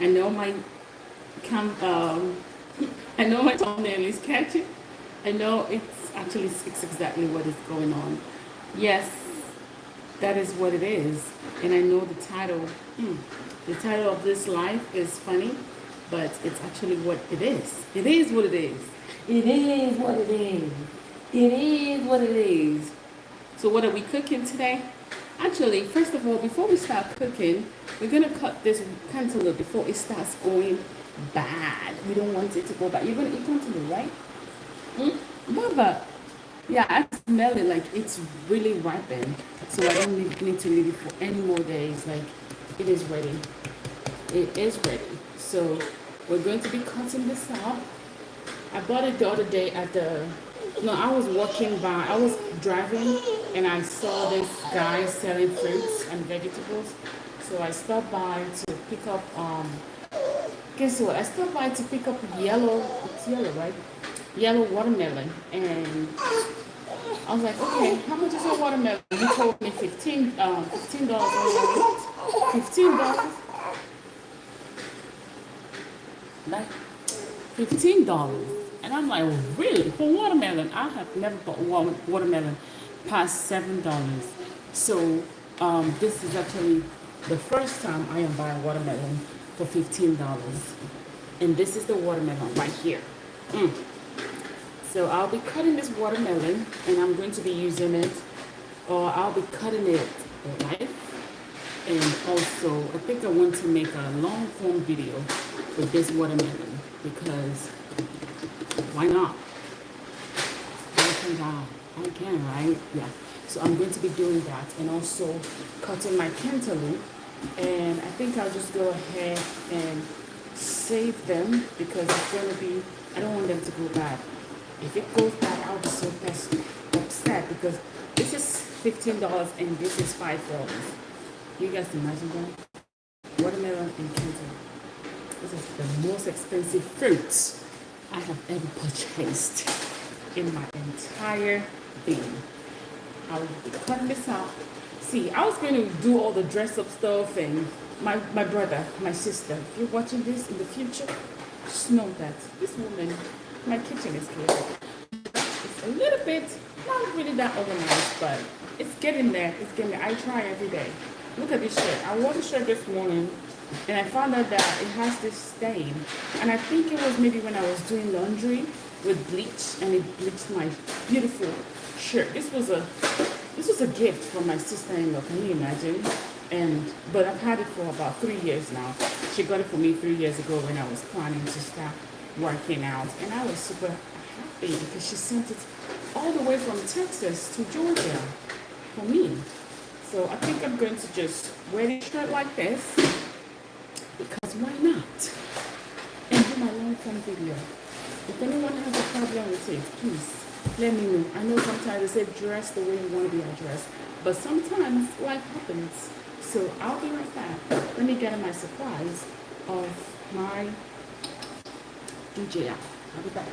I know my I know my thumbnail is catchy. I know it's actually speaks exactly what is going on. Yes, that is what it is. And I know the title of this life is funny, but it's actually what it is. It is what it is. It is what it is. It is what it is. So what are we cooking today? Actually, first of all, before we start cooking, we're gonna cut this cantaloupe before it starts going bad. We don't want it to go bad. You're gonna eat cantaloupe, right? Mother, yeah, I smell it like it's really ripened. So I don't need to leave it for any more days. Like it is ready. It is ready. So we're going to be cutting this out. I bought it the other day at the. No, I was walking by. I was driving, and I saw this guy selling fruits and vegetables. So I stopped by to pick up. Guess what? I stopped by to pick up yellow. It's yellow, right? Yellow watermelon, and I was like, okay, how much is a watermelon? He told me $15. I was like, what? $15? Like $15. And I'm like, really? For watermelon? I have never bought watermelon past $7. So this is actually the first time I am buying watermelon for $15. And this is the watermelon right here. Mm. So I'll be cutting this watermelon and I'm going to be using it, or I'll be cutting it live. And also, I think I want to make a long form video with this watermelon because why not? I can die. I can, right? Yeah. So I'm going to be doing that and also cutting my cantaloupe. And I think I'll just go ahead and save them because it's going to be, I don't want them to go bad. If it goes bad, I'll be so upset because this is $15 and this is $5. You guys imagine that? Watermelon and cantaloupe. This is the most expensive fruit I have ever purchased in my entire being. I will be cutting this out. See, I was going to do all the dress up stuff and my brother, my sister, if you're watching this in the future, just know that this woman, my kitchen is chaotic. It's a little bit, not really that organized, but it's getting there. It's getting there. I try every day. Look at this shirt. I wore the shirt this morning and I found out that it has this stain. And I think it was maybe when I was doing laundry with bleach and it bleached my beautiful shirt. This was a gift from my sister-in-law. Can you imagine? But I've had it for about 3 years now. She got it for me 3 years ago when I was planning to start working out, and I was super happy because she sent it all the way from Texas to Georgia for me. So I think I'm going to just wear this shirt like this because why not? And do my long form video. If anyone has a problem with it, please let me know. I know sometimes they say dress the way you want to be addressed, but sometimes life happens. So I'll be right back. Let me get my supplies of my DJI. I'll be back.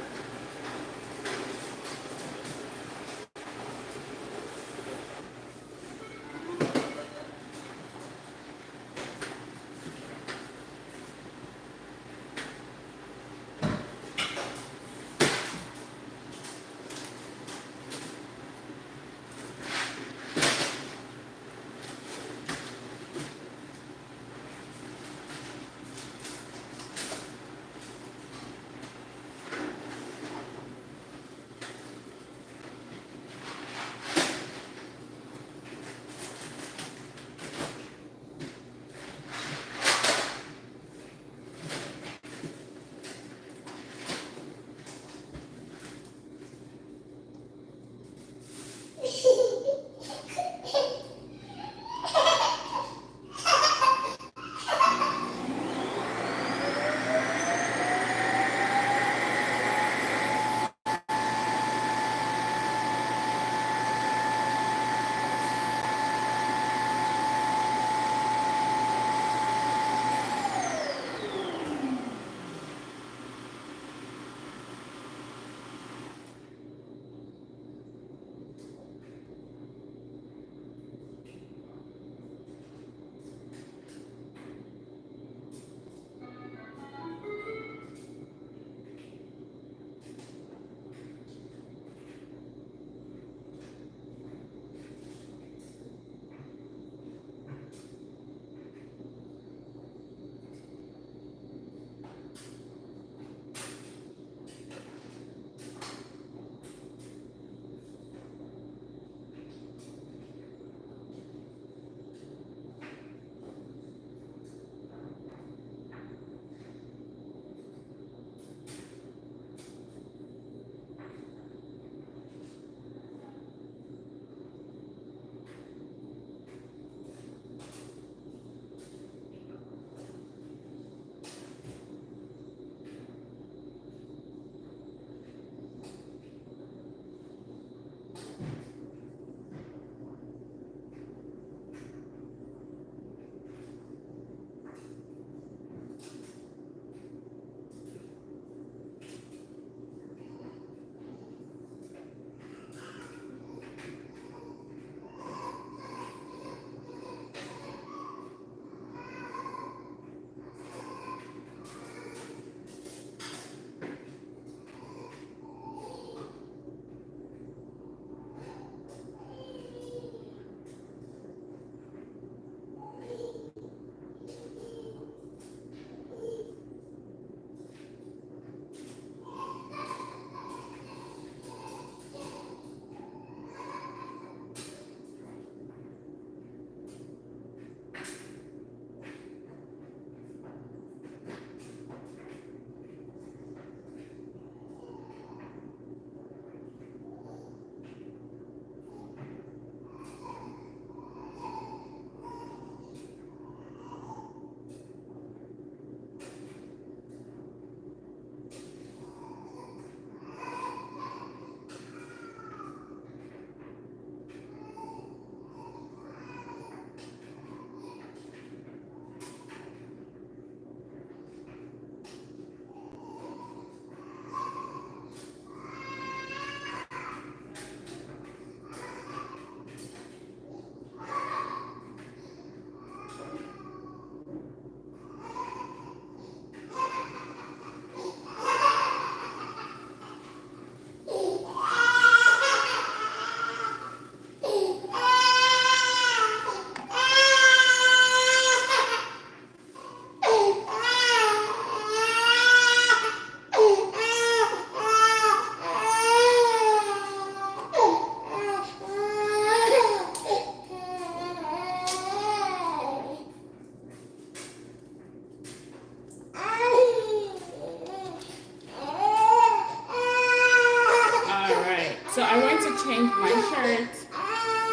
change my shirt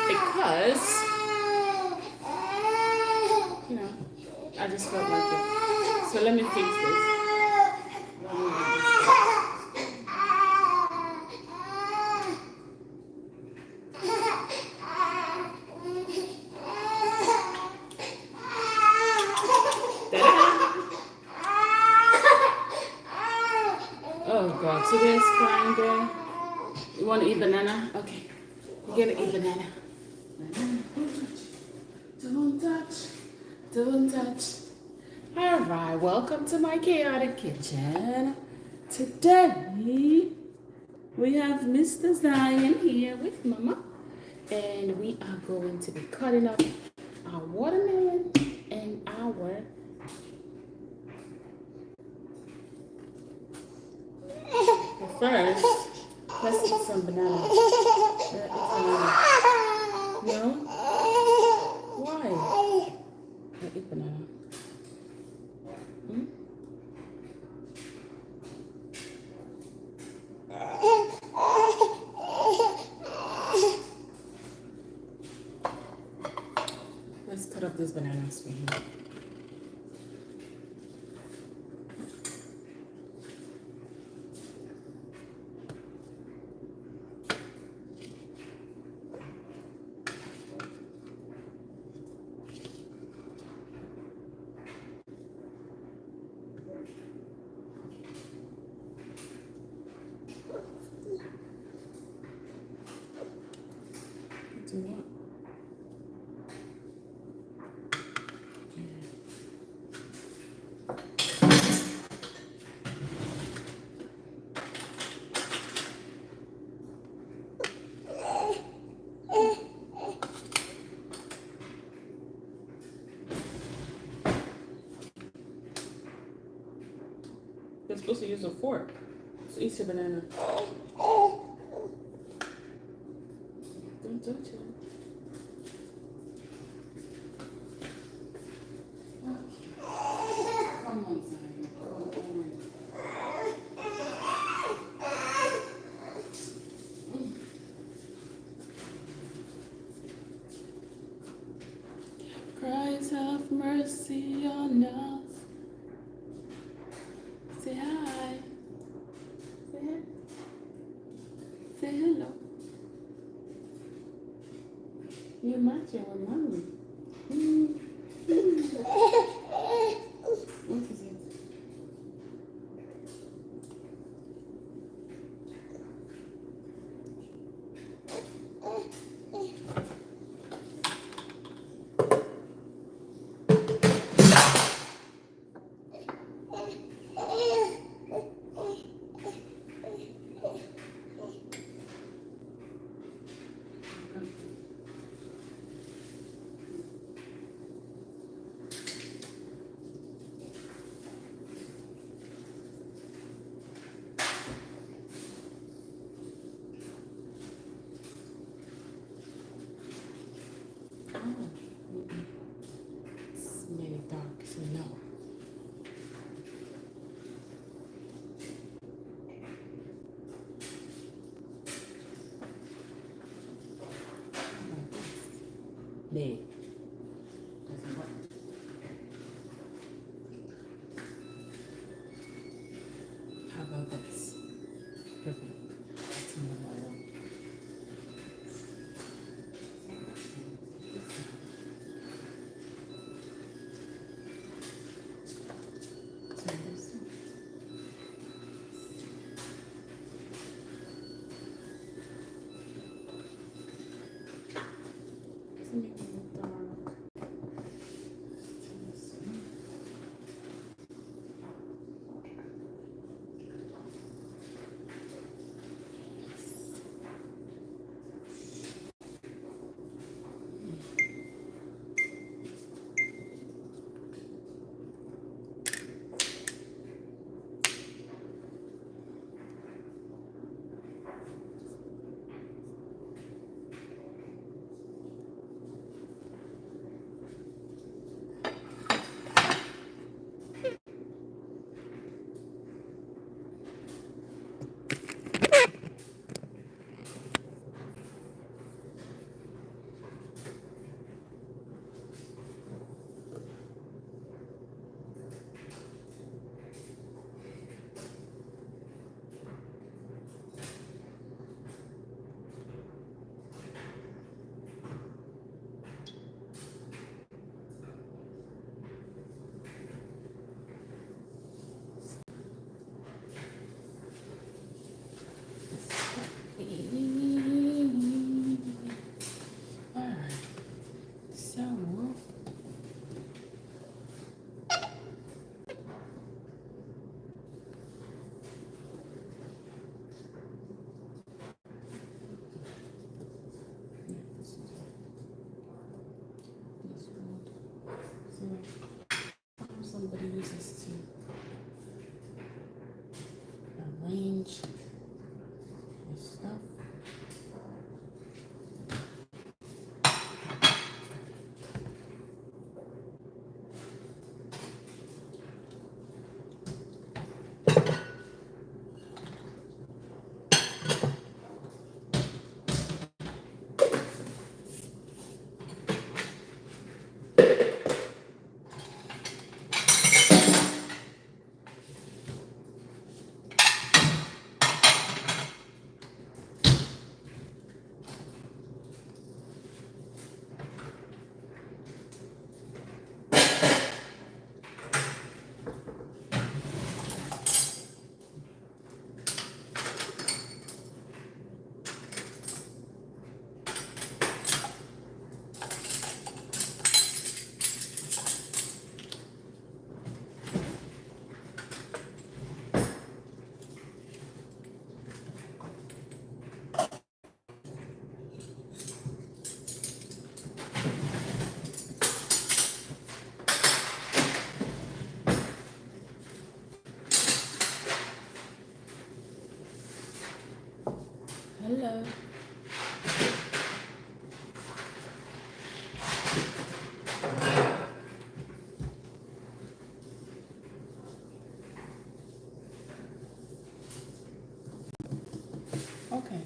because, you know, I just felt like it. So let me fix this. Oh God, so there's crying there. You want to eat banana? Okay. You're gonna eat banana. Don't touch. Don't touch. Alright, welcome to my chaotic kitchen. Today we have Mr. Zion here with Mama. And we are going to be cutting up our watermelon and our first, let's eat some banana. No? Why? I eat banana. Hmm? Let's cut up these bananas for him. Do what? You're supposed to use a fork. So eat your banana. Don't touch it. Come on, Zion. Christ have mercy on us. Say hi. Say hi. Say hello. You're matching with mommy. What is it? It's really dark, so no. There. Doesn't work. How about this? Perfect. That's another one. Turn this on. Doesn't make it look dark. Turn this on. use this to arrange this stuff. Hello. Okay.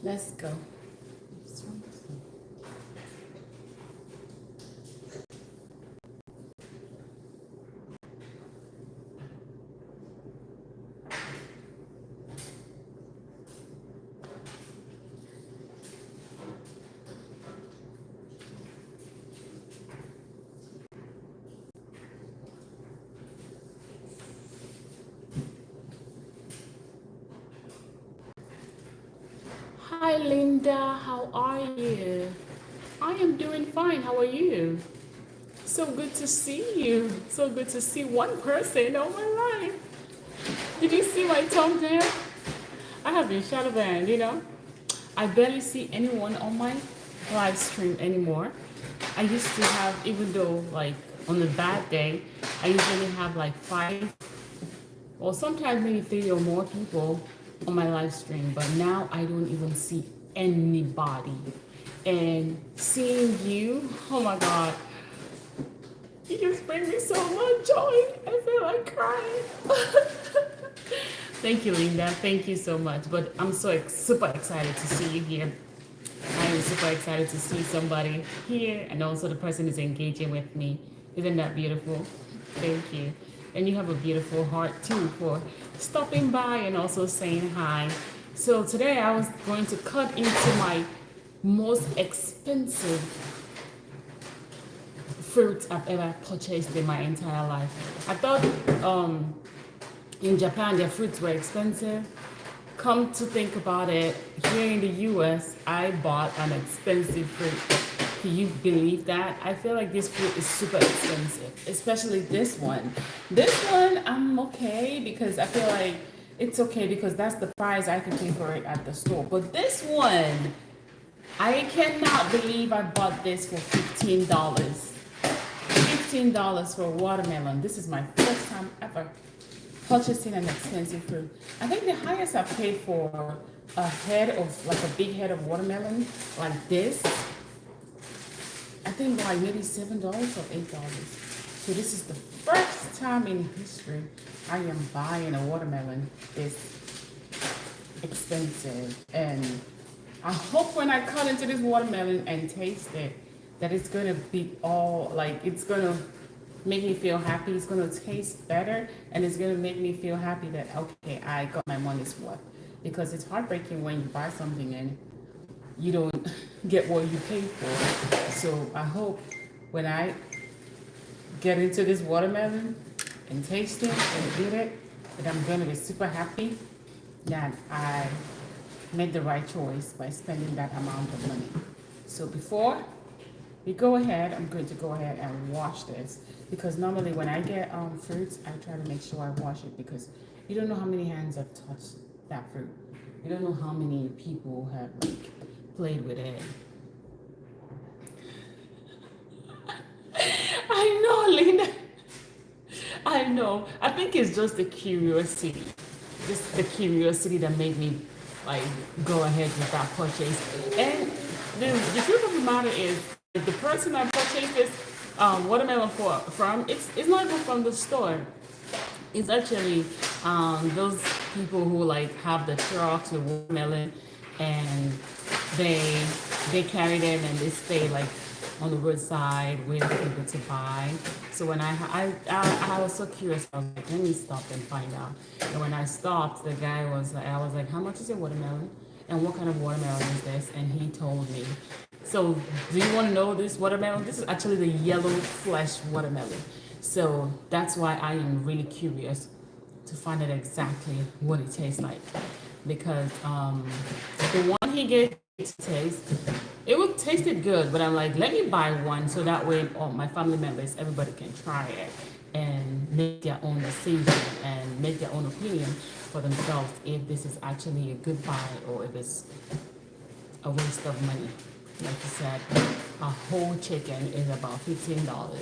Let's go. Hi, Linda. How are you? I am doing fine. How are you? So good to see you. So good to see one person. Oh my life. Did you see my thumbnail? I have been shadow banned, you know? I barely see anyone on my live stream anymore. I used to have, even though like on a bad day, I usually have like 5 or sometimes maybe 3 or more people on my live stream, but now I don't even see anybody. And seeing you, oh my God, you just bring me so much joy. I feel like crying. Thank you, Linda. Thank you so much. But I'm so super excited to see you here. I am super excited to see somebody here, and also the person is engaging with me. Isn't that beautiful? Thank you. And you have a beautiful heart too for stopping by and also saying hi. So today I was going to cut into my most expensive fruit I've ever purchased in my entire life. I thought in Japan their fruits were expensive. Come to think about it, here in the US, I bought an expensive fruit. Can you believe that? I feel like this fruit is super expensive, especially this one. This one, I'm okay because I feel like it's okay because that's the price I can pay for it at the store. But this one, I cannot believe I bought this for $15. $15 for a watermelon. This is my first time ever purchasing an expensive fruit. I think the highest I paid for a head of, like a big head of watermelon like this, I think like maybe $7 or $8. So this is the first time in history I am buying a watermelon this expensive. And I hope when I cut into this watermelon and taste it, that it's gonna be all like, it's gonna make me feel happy. It's gonna taste better, and it's gonna make me feel happy that okay, I got my money's worth. Because it's heartbreaking when you buy something and you don't get what you paid for. So I hope when I get into this watermelon and taste it and eat it, that I'm gonna be super happy that I made the right choice by spending that amount of money. So before we go ahead, I'm going to go ahead and wash this because normally when I get fruits, I try to make sure I wash it because you don't know how many hands have touched that fruit. You don't know how many people have like played with it. know. I think it's just the curiosity that made me like go ahead with that purchase. And the truth of the matter is, the person I purchased this watermelon from, it's not even from the store. It's actually those people who like have the trucks with watermelon, and they they carry them and they stay like on the roadside waiting for people to buy. So when I was so curious, I was like, let me stop and find out. And when I stopped, the guy was like, I was like, how much is your watermelon? And what kind of watermelon is this? And he told me. So do you want to know this watermelon? This is actually the yellow flesh watermelon. So that's why I am really curious to find out exactly what it tastes like, because the one he gave me to taste, it would tasted good, but I'm like, let me buy one so that way all my family members, everybody can try it and make their own decision and make their own opinion for themselves if this is actually a good buy or if it's a waste of money. Like you said, a whole chicken is about $15,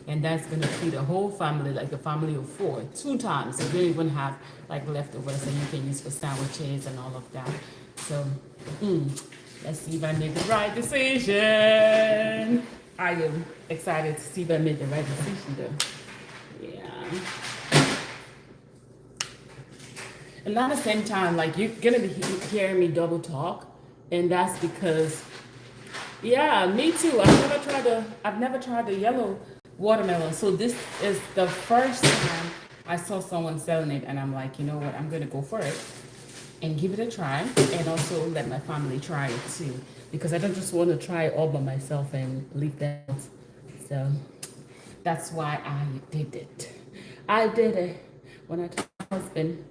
and that's gonna feed a whole family, like a family of four, 2 times. So you don't even have like leftovers that you can use for sandwiches and all of that. So, let's see if I made the right decision. I am excited to see if I made the right decision, though. Yeah. And at the same time, like you're gonna be hearing me double talk, and that's because, yeah, me too. I've never tried the yellow watermelon. So this is the first time I saw someone selling it, and I'm like, you know what? I'm gonna go for it and give it a try, and also let my family try it too, because I don't just want to try it all by myself and leave that. So that's why I did it. I did it when I told my husband.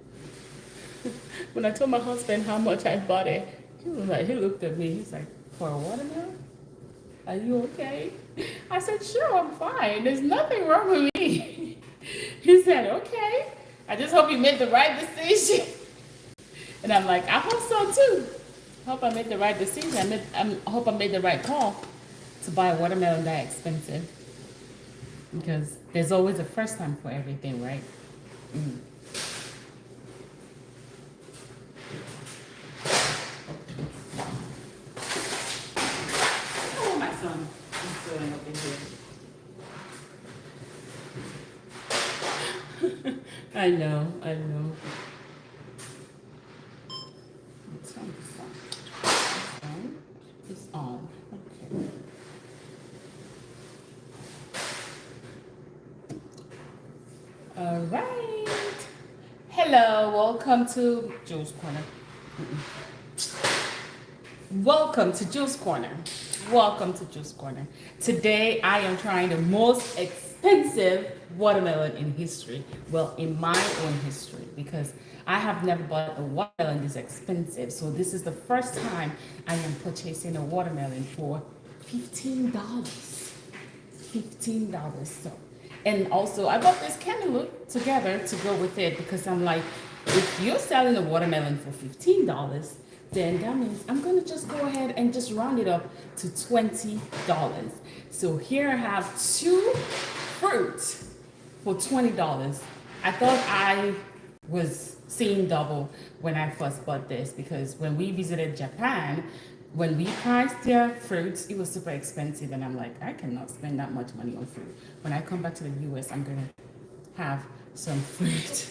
When I told my husband how much I bought it, he was like, he looked at me. He's like, for a watermelon? Are you okay? I said, sure, I'm fine. There's nothing wrong with me. He said, okay. I just hope you made the right decision. And I'm like, I hope so too. I hope I made the right decision. I hope I made the right call to buy a watermelon that expensive. Because there's always a first time for everything, right? Mm. Oh, my son. He's going up in here. I know, I know. It's on. Okay. All right. Hello, welcome to Jules Corner. Welcome to Jules Corner. Welcome to Jules Corner. Today I am trying the most expensive watermelon in history. Well, in my own history, because I have never bought a watermelon this expensive. So this is the first time I am purchasing a watermelon for $15. $15. So, and also I bought this cantaloupe together to go with it, because I'm like, if you're selling a watermelon for $15, then that means I'm gonna just go ahead and just round it up to $20. So here I have 2 fruits for $20. I thought I was seeing double when I first bought this, because when we visited Japan, when we priced their fruits, it was super expensive, and I'm like, I cannot spend that much money on fruit. When I come back to the US, I'm gonna have some fruit.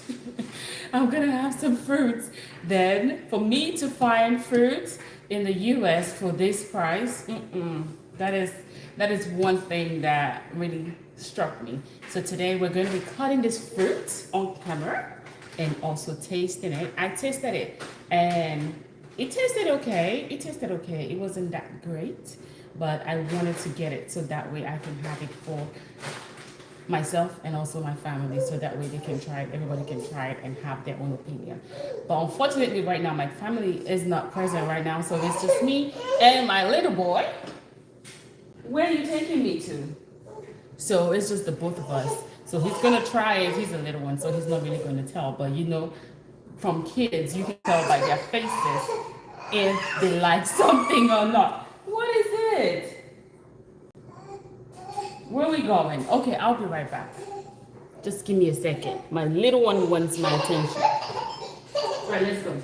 I'm gonna have some fruits. Then for me to find fruits in the US for this price, that is one thing that really struck me. So today we're going to be cutting this fruit on camera and also tasting it. I tasted it and it tasted okay. It wasn't that great, but I wanted to get it so that way I can have it for myself and also my family, so that way they can try it, everybody can try it and have their own opinion. But unfortunately right now my family is not present right now, so it's just me and my little boy. Where are you taking me to? So it's just the both of us. So he's gonna try it. He's a little one, so he's not really gonna tell, but you know, from kids you can tell by their faces if they like something or not. What is it? Where are we going? Okay, I'll be right back. Just give me a second. My little one wants my attention. All right, let's go.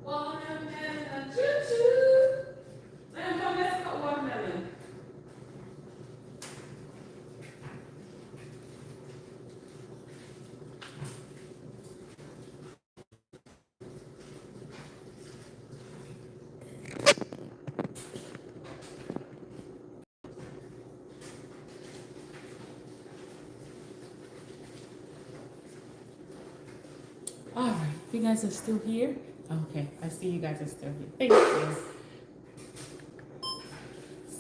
Watermelon, choo-choo. Let's go watermelon. All right, you guys are still here? Okay, I see you guys are still here. Thank you.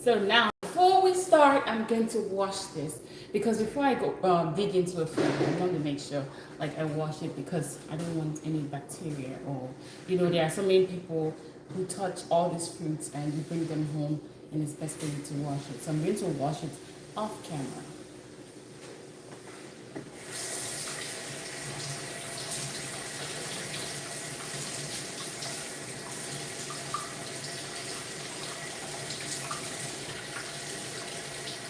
So now, before we start, I'm going to wash this because before I go dig into a food, I want to make sure like I wash it because I don't want any bacteria or there are so many people who touch all these fruits and you bring them home and it's best for you to wash it. So I'm going to wash it off camera.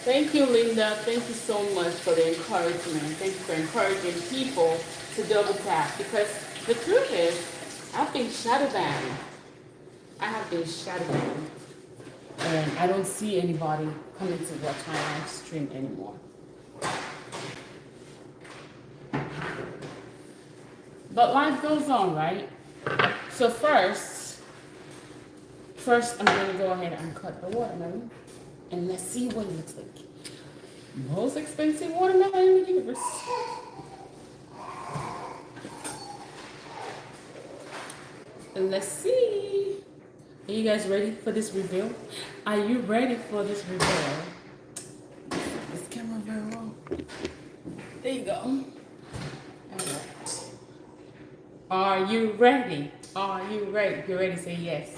Thank you, Linda. Thank you so much for the encouragement. Thank you for encouraging people to double tap because the truth is, I've been shadow banned. I have been shadow banned. And I don't see anybody coming to watch my live stream anymore. But life goes on, right? So first I'm going to go ahead and cut the watermelon. And let's see what it looks like. Most expensive watermelon in the universe. And let's see. Are you guys ready for this reveal? Are you ready for this reveal? This camera very well. There you go. Alright. Are you ready? Are you ready? If you're ready, say yes.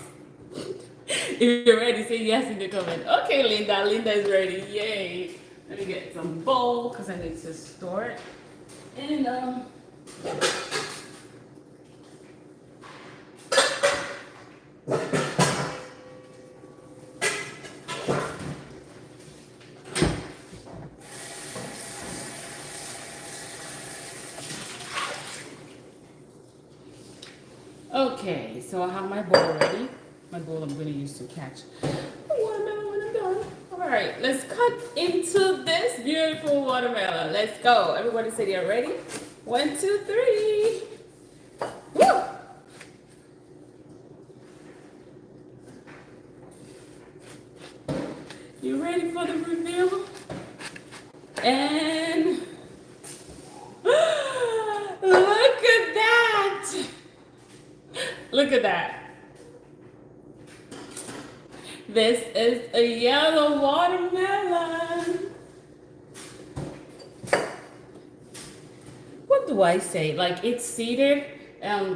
If you're ready, say yes in the comment. Okay, Linda. Linda is ready. Yay. Let me get some bowl because I need to store it. And okay, so I have my bowl ready. My bowl I'm going to use to catch the watermelon when I'm done. All right, let's cut into this beautiful watermelon. Let's go. Everybody say they're ready. 1, 2, 3. Woo! You ready for the reveal? And look at that. Look at that. This is a yellow watermelon. What do I say? Like it's seeded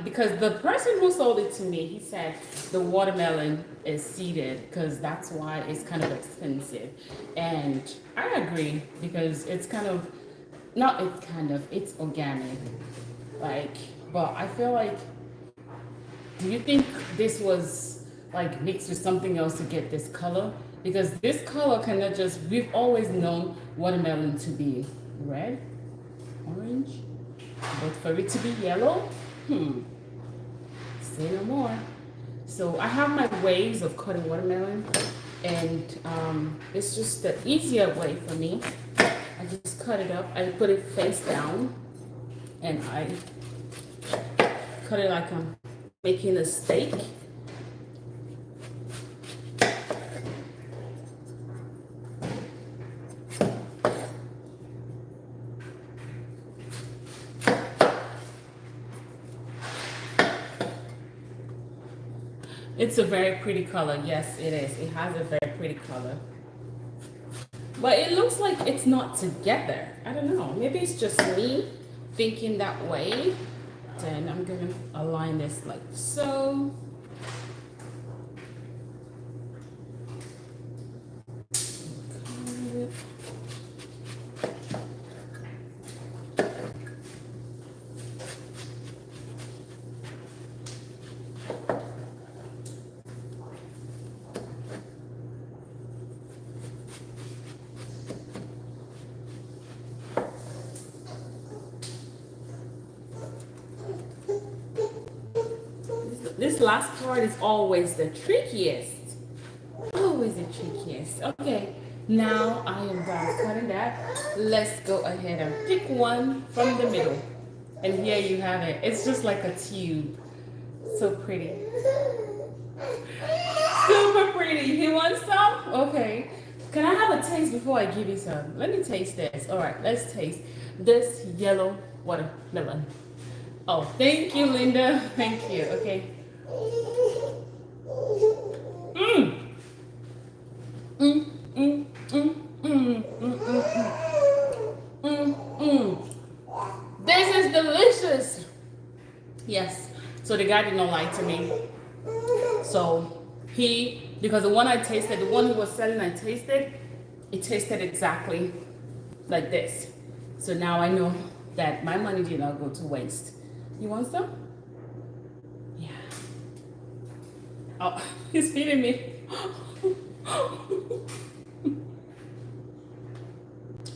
because the person who sold it to me, he said the watermelon is seeded because that's why it's kind of expensive. And I agree because it's kind of, it's organic. Like, but I feel like, do you think this was like mixed with something else to get this color? Because this color cannot just, we've always known watermelon to be red, orange, but for it to be yellow, say no more. So I have my ways of cutting watermelon and it's just the easier way for me. I just cut it up, I put it face down and I cut it like I'm making a steak. It's a very pretty color. Yes, it is. It has a very pretty color. But it looks like it's not together. I don't know. Maybe it's just me thinking that way. Then I'm gonna align this like so. This last part is always the trickiest. Always the trickiest. Okay, now I am done cutting that. Let's go ahead and pick one from the middle. And here you have it. It's just like a tube. So pretty. Super pretty. You want some? Okay. Can I have a taste before I give you some? Let me taste this. All right, let's taste this yellow watermelon. Oh, thank you, Linda. Thank you. Okay. Mmm. Mm, mm, mm, mm, mm, mm, mm. This is delicious. Yes. So the guy did not lie to me. So because the one I tasted, the one he was selling I tasted, it tasted exactly like this. So now I know that my money did not go to waste. You want some? Yeah. Oh, he's feeding me.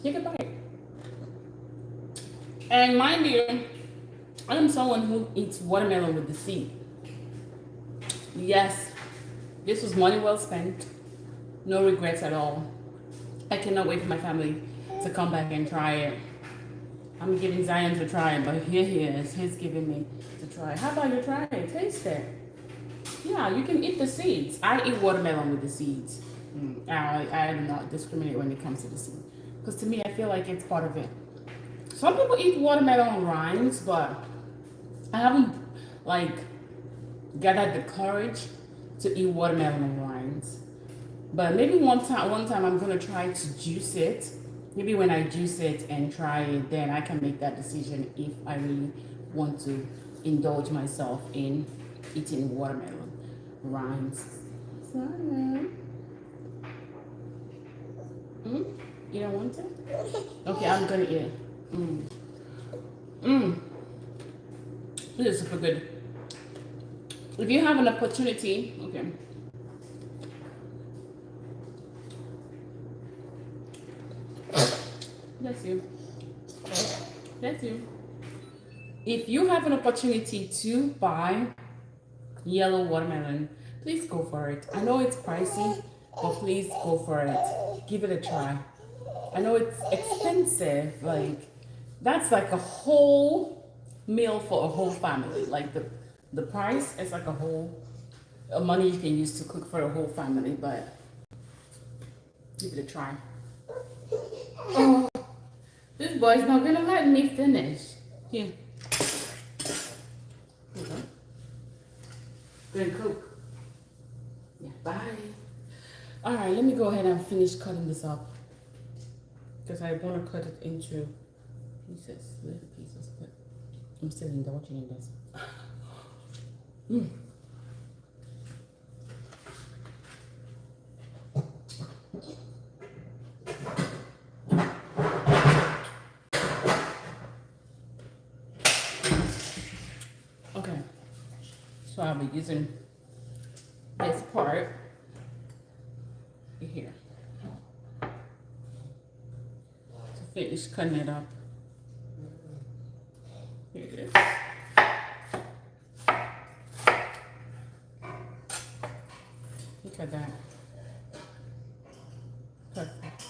You can bite. And mind you, I am someone who eats watermelon with the seed. Yes, this was money well spent. No regrets at all. I cannot wait for my family to come back and try it. I'm giving Zion to try it, but here he is. He's giving me to try it. How about you try it? Taste it. Yeah, you can eat the seeds. I eat watermelon with the seeds. I do not discriminate when it comes to the seed. Because to me, I feel like it's part of it. Some people eat watermelon rinds, but I haven't, like, gathered the courage to eat watermelon rinds. But maybe one time I'm gonna try to juice it. Maybe when I juice it and try it, then I can make that decision if I really want to indulge myself in eating watermelon rinds. Sorry. You don't want it? Okay, I'm gonna eat it. This is super good. If you have an opportunity, okay. Bless you. Bless you. If you have an opportunity to buy yellow watermelon, please go for it. I know it's pricey, but please go for it. Give it a try. I know it's expensive. Like, that's like a whole meal for a whole family. Like the price is like a whole money you can use to cook for a whole family, but give it a try. Oh, this boy's not gonna let me finish. Here. Okay. Good cook. Yeah, bye. All right, let me go ahead and finish cutting this up because I want to cut it into pieces, little pieces, but I'm still indulging in this. Okay, so I'll be using this part here to finish cutting it up. Here it is. Look at that. Perfect.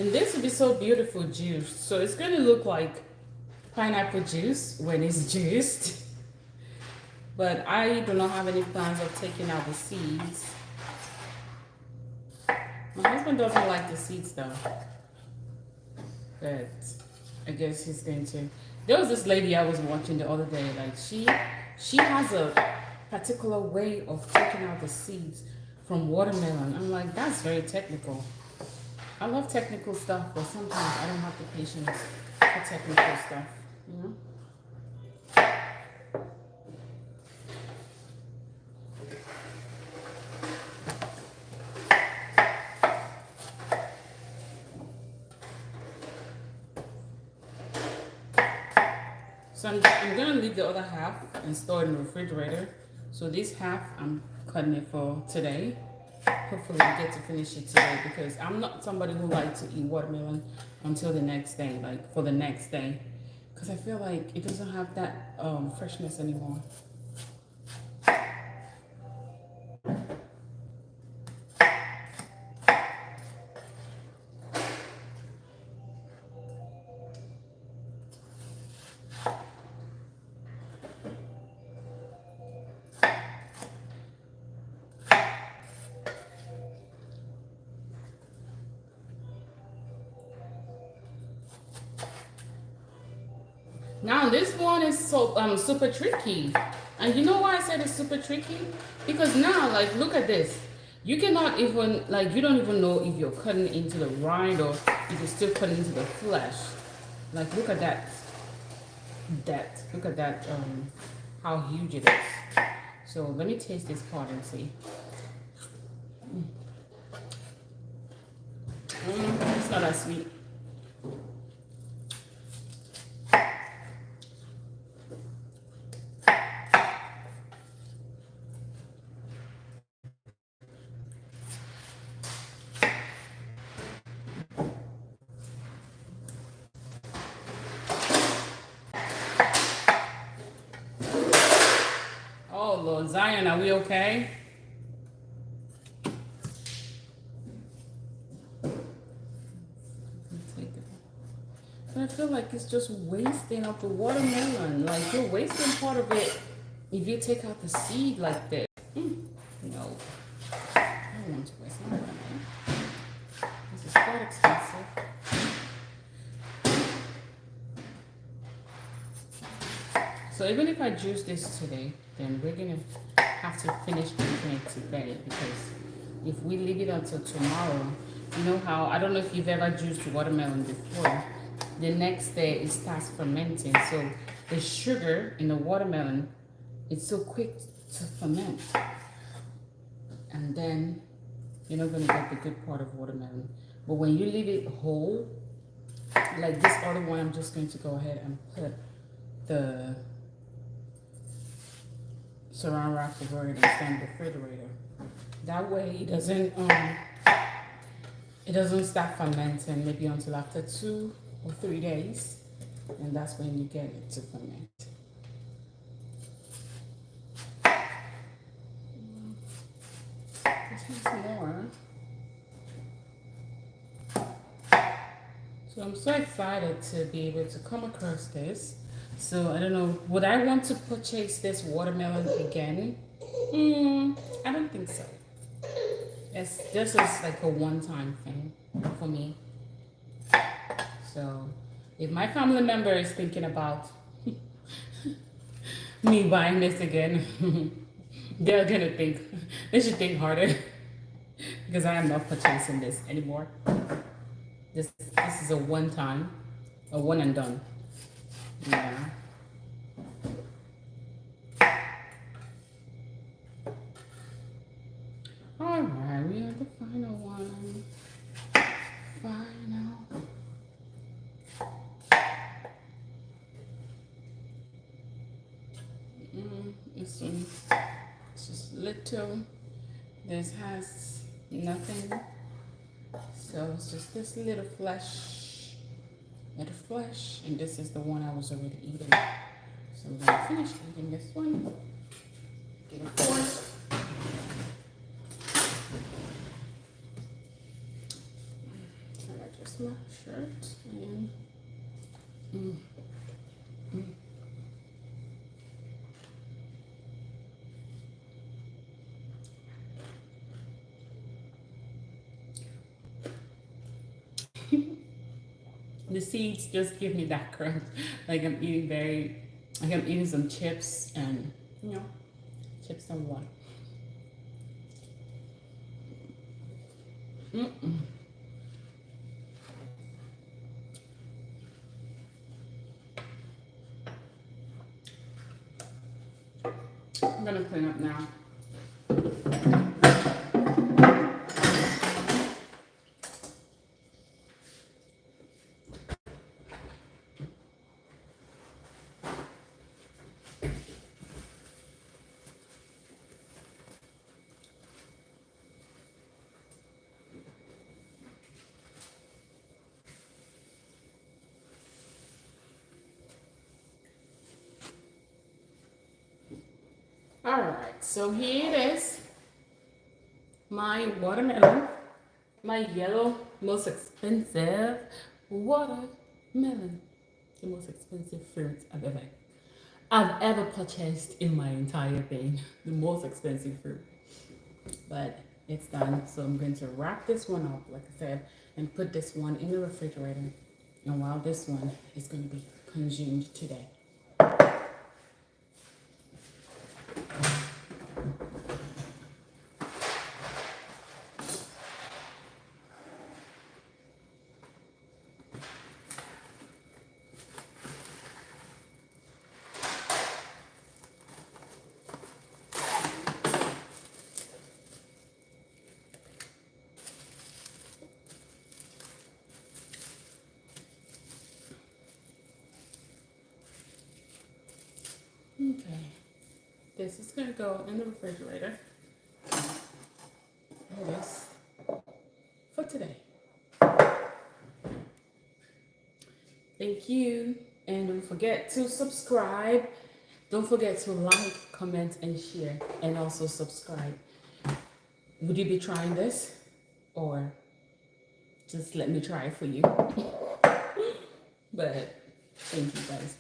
And this would be so beautiful juiced. So it's going to look like pineapple juice when it's juiced. But I do not have any plans of taking out the seeds. My husband doesn't like the seeds though. But I guess he's going to. There was this lady I was watching the other day. Like she has a particular way of taking out the seeds from watermelon. I'm like, that's very technical. I love technical stuff, but sometimes I don't have the patience for technical stuff, you know? So I'm gonna leave the other half and store it in the refrigerator. So this half, I'm cutting it for today. Hopefully we get to finish it today because I'm not somebody who likes to eat watermelon until the next day, like for the next day. Because I feel like it doesn't have that freshness anymore. Now this one is so super tricky. And you know why I said it's super tricky? Because now, like, look at this. You cannot even, like, you don't even know if you're cutting into the rind or if you're still cutting into the flesh. Like, look at that. Look at that, how huge it is. So let me taste this part and see. It's not that sweet. Oh Lord, Zion, are we okay? But I feel like it's just wasting of the watermelon. Like you're wasting part of it if you take out the seed like this. No, I don't want to waste my money. This is quite expensive. So even if I juice this today, then we're gonna have to finish drinking it today because if we leave it until tomorrow, you know how, I don't know if you've ever juiced watermelon before, the next day it starts fermenting. So the sugar in the watermelon, it's so quick to ferment. And then you're not gonna get the good part of watermelon. But when you leave it whole, like this other one, I'm just going to go ahead and put the saran wrap over it and stand in the refrigerator. That way it doesn't start fermenting maybe until after 2 or 3 days, and that's when you get it to ferment. This is more. So I'm so excited to be able to come across this. So I don't know, would I want to purchase this watermelon again? I don't think so. This is like a one-time thing for me. So if my family member is thinking about me buying this again, they're gonna think, they should think harder because I am not purchasing this anymore. This is a one-time, a one and done. Yeah. All right, we have the final one. Final. This one, it's just little. This has nothing. So it's just this little flesh, and this is the one I was already eating. So I'm gonna finish eating this one. Get a fork. And I just my shirt and mm, mm. The seeds just give me that crunch. Like like I'm eating some chips and, you know, chips and what. Mm-mm. I'm gonna clean up now. All right, so here it is. My watermelon, my yellow, most expensive watermelon, the most expensive fruit I've ever purchased in my entire thing. The most expensive fruit, but it's done. So I'm going to wrap this one up, like I said, and put this one in the refrigerator. And while this one is going to be consumed today. Okay, this is gonna go in the refrigerator. This for today. Thank you, and don't forget to subscribe. Don't forget to like, comment, and share, and also subscribe. Would you be trying this, or just let me try it for you? But thank you guys.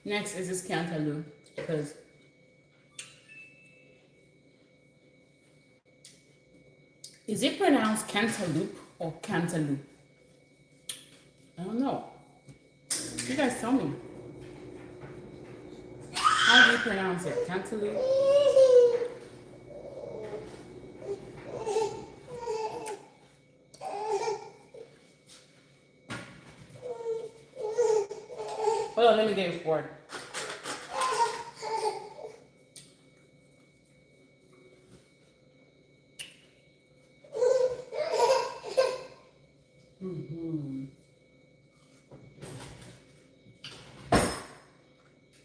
Next is this cantaloupe, because is it pronounced cantaloupe or cantaloupe? I don't know. You guys tell me. How do you pronounce it? Cantaloupe? Hold on, let me get a fork.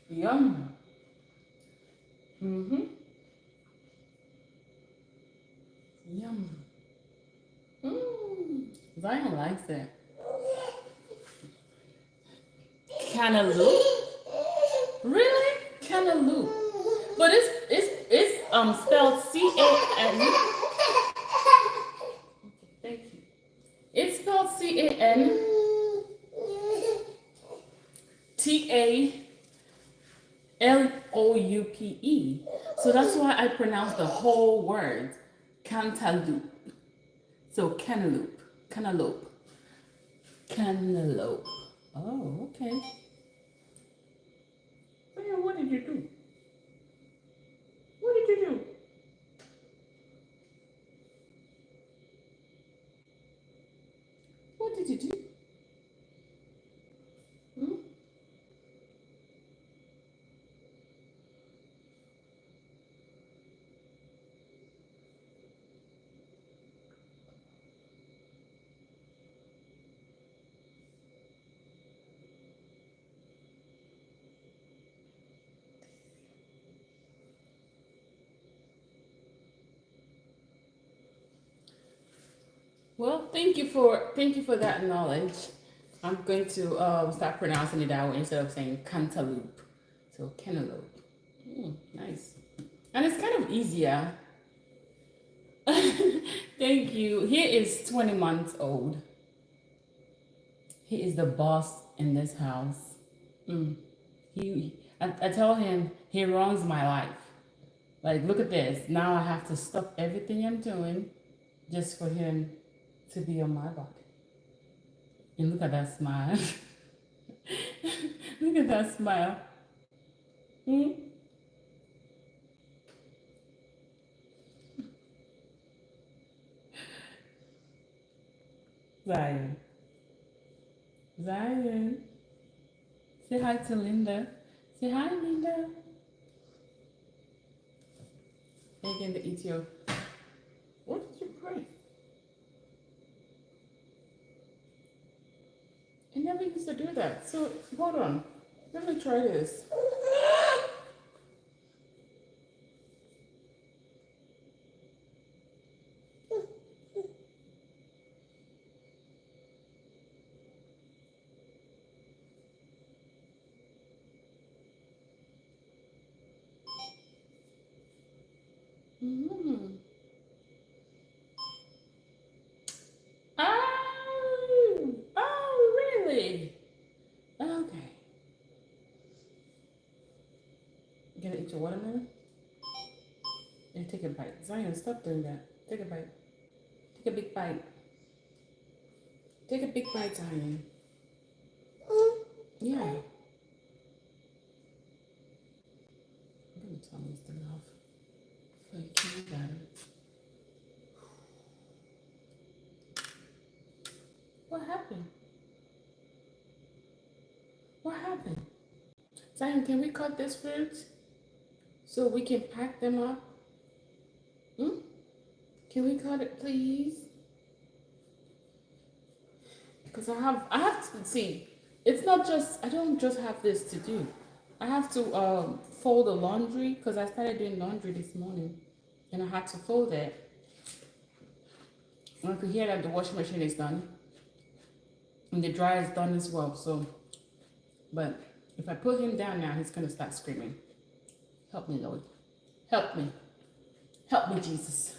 Yum. Yum. Zion likes it. Cantaloupe? Really? Cantaloupe. But it's spelled C-A-N. Thank you. It's spelled Cantaloupe. So that's why I pronounce the whole word cantaloupe. So cantaloupe, cantaloupe, cantaloupe. Oh, okay. Well, what did you do? What did you do? What did you do? Hmm? Well, thank you for that knowledge. I'm going to start pronouncing it that way instead of saying cantaloupe. So cantaloupe. Nice. And it's kind of easier. Thank you. He is 20 months old. He is the boss in this house. I tell him he runs my life. Like, look at this. Now I have to stop everything I'm doing just for him to be on my body. And look at that smile. Look at that smile. Hmm? Zion. Zion. Say hi to Linda. Say hi, Linda. Again, the eat your. What did you pray? I never used to do that. So hold on. Let me try this. Mm-hmm. Oh, really? Okay. You gonna eat your watermelon? And take a bite. Zion, stop doing that. Take a bite. Take a big bite. Take a big bite, Zion. Yeah. I'm gonna tell Mr. Love. Thank you, Daddy. What happened? What happened? Zion, can we cut this fruit so we can pack them up? Hmm? Can we cut it, please? Because I have to see. It's not just, I don't just have this to do. I have to fold the laundry because I started doing laundry this morning and I had to fold it. And I could hear that the washing machine is done and the dryer is done as well. So, but if I put him down now, he's going to start screaming. Help me, Lord. Help me. Help me, Jesus.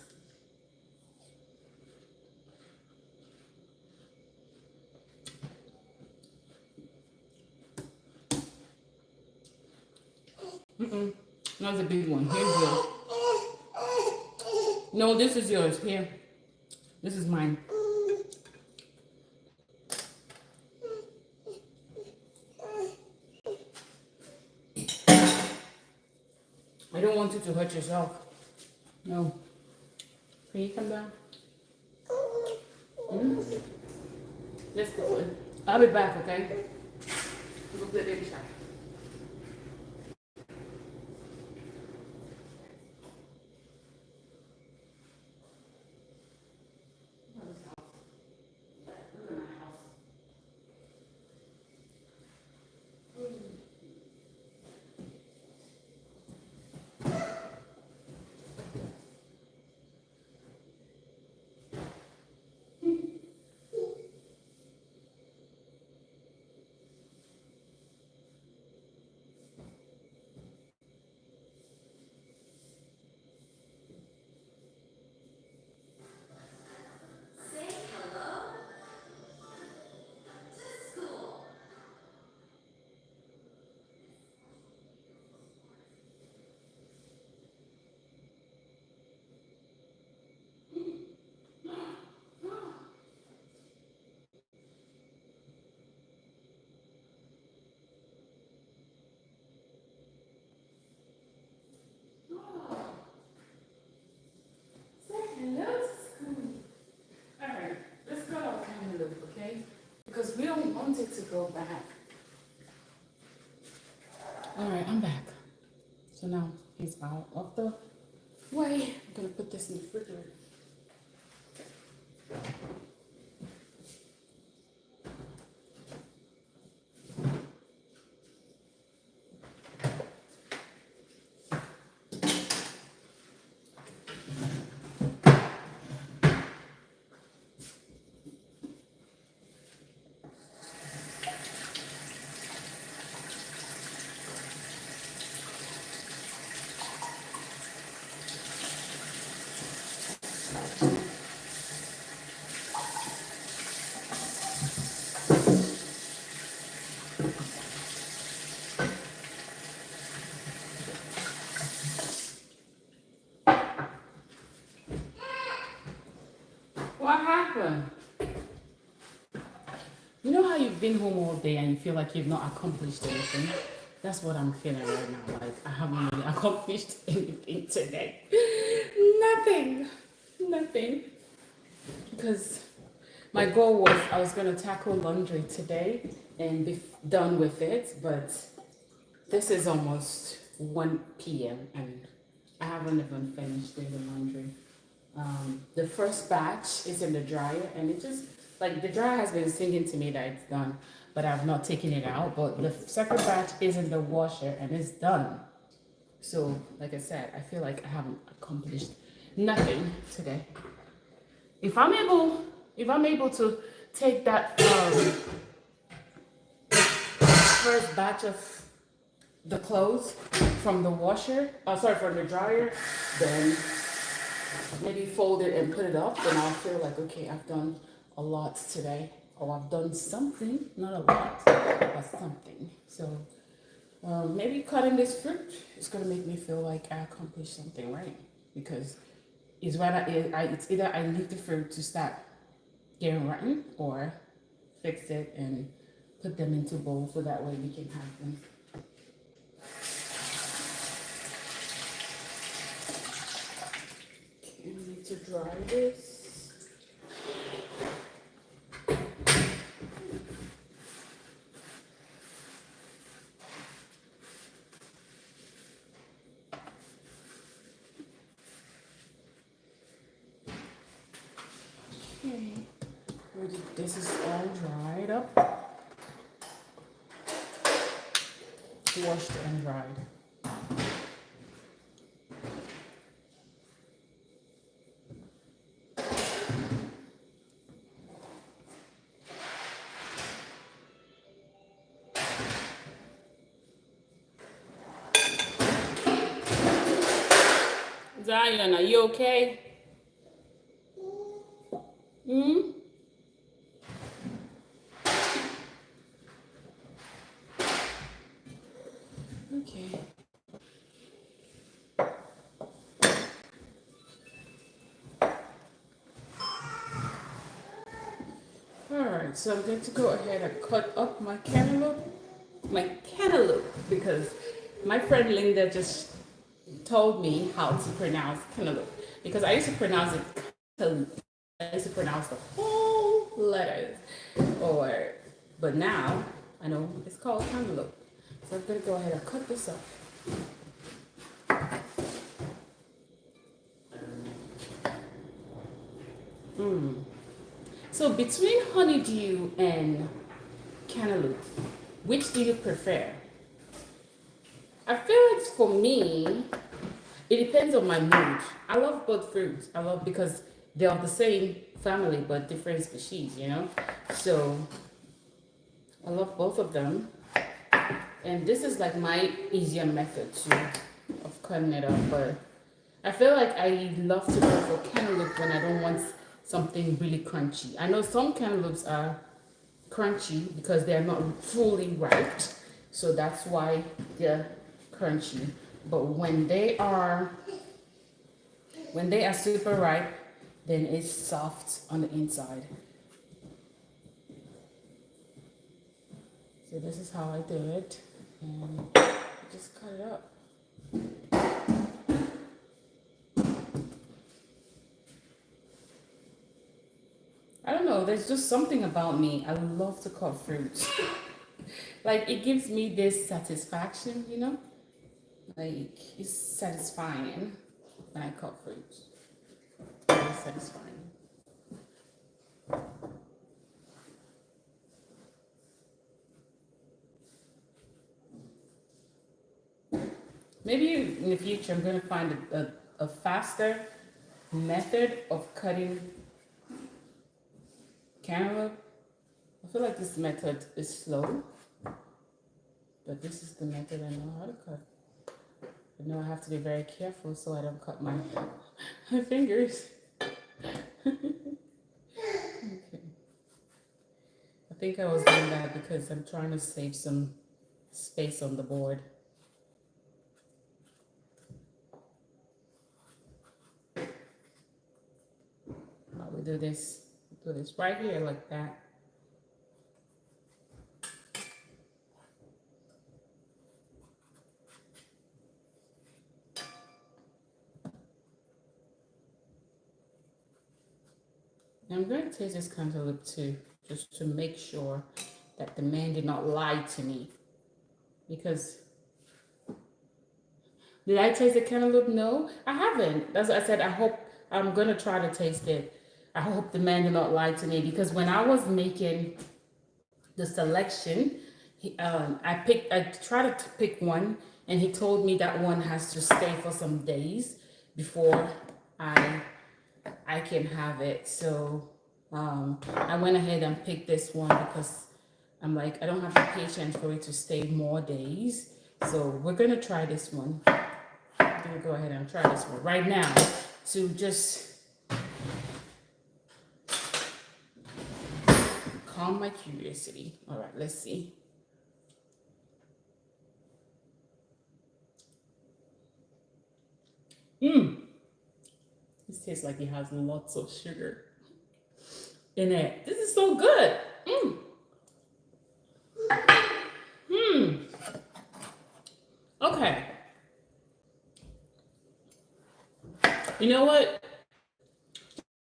That's a big one. Here's yours. No, this is yours. Here. This is mine. I don't want you to hurt yourself. No. Can you come down? Let's go. I'll be back, okay? We'll play Baby Shark. Hello to school. All right, let's go out time a little, okay? Because we don't want it to go back. All right, I'm back. So now he's out of the way. I'm gonna put this in the refrigerator. been home all day and you feel like you've not accomplished anything, that's what I'm feeling right now. Like I haven't really accomplished anything today. Nothing. Nothing. Because my goal was I was going to tackle laundry today and be done with it, but this is almost 1 p.m. and I haven't even finished doing the laundry. The first batch is in the dryer and it just, like the dryer has been singing to me that it's done, but I've not taken it out. But the second batch is in the washer and it's done. So, like I said, I feel like I haven't accomplished nothing today. If I'm able to take that first batch of the clothes from the washer, from the dryer, then maybe fold it and put it up, then I'll feel like, okay, I've done a lot today, or I've done something, not a lot, but something. So maybe cutting this fruit is gonna make me feel like I accomplished something, right? Because it's either I leave the fruit to start getting rotten, or fix it and put them into bowls so that way we can have them. Okay, I need to dry this. Okay, this is all dried up, washed and dried. Zion, are you okay? Hmm? Okay. Alright, so I'm going to go ahead and cut up my cantaloupe. Because my friend Linda just told me how to pronounce cantaloupe. Because I used to pronounce it cantaloupe. I used to pronounce the whole letters. But now I know it's called cantaloupe. So I'm going to go ahead and cut this up. So between honeydew and cantaloupe, which do you prefer? I feel like for me, it depends on my mood. I love both fruits. I love because they're of the same family but different species, you know? So I love both of them. And this is like my easier method too of cutting it up. But I feel like I love to go for cantaloupe when I don't want something really crunchy. I know some cantaloupes are crunchy because they're not fully ripe. So that's why they're crunchy. But when they are super ripe, then it's soft on the inside. So this is how I do it, and just cut it up. I don't know, there's just something about me. I love to cut fruits. Like it gives me this satisfaction, you know? Like it's satisfying when I cut fruits. Very satisfying. Maybe in the future I'm going to find a faster method of cutting cantaloupe. I feel like this method is slow, but this is the method I know how to cut. I know I have to be very careful so I don't cut my fingers. Okay. I think I was doing that because I'm trying to save some space on the board. We do this right here like that. I'm going to taste this cantaloupe too, just to make sure that the man did not lie to me. Because, did I taste the cantaloupe? No, I haven't. That's what I said. I hope I'm going to try to taste it. I hope the man did not lie to me, because when I was making the selection, I tried to pick one, and he told me that one has to stay for some days before I I can have it. So I went ahead and picked this one because I'm like, I don't have the patience for it to stay more days. So we're gonna try this one. I'm gonna go ahead and try this one right now to just calm my curiosity. All right, let's see. This tastes like it has lots of sugar in it. This is so good. Okay. You know what?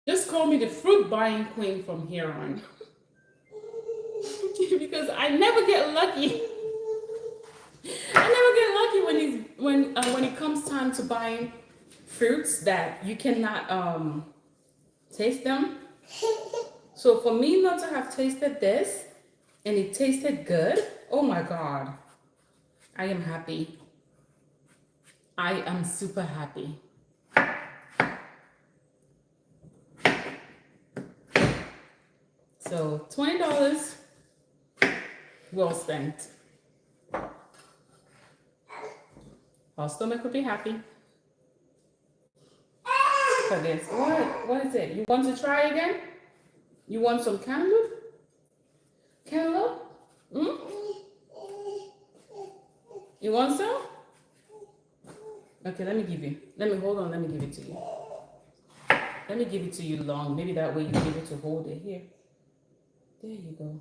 Just call me the fruit buying queen from here on. Because I never get lucky. I never get lucky when it comes time to buying fruits that you cannot taste them. So for me not to have tasted this and it tasted good, oh my god, I am happy. I am super happy. So $20 well spent. Our stomach would be happy for this. What is it? You want to try again? You want some cantaloupe? Cantaloupe? Hmm? You want some? Okay, let me give you. Hold on, let me give it to you. Let me give it to you long. Maybe that way you'll be able to hold it. Here. There you go.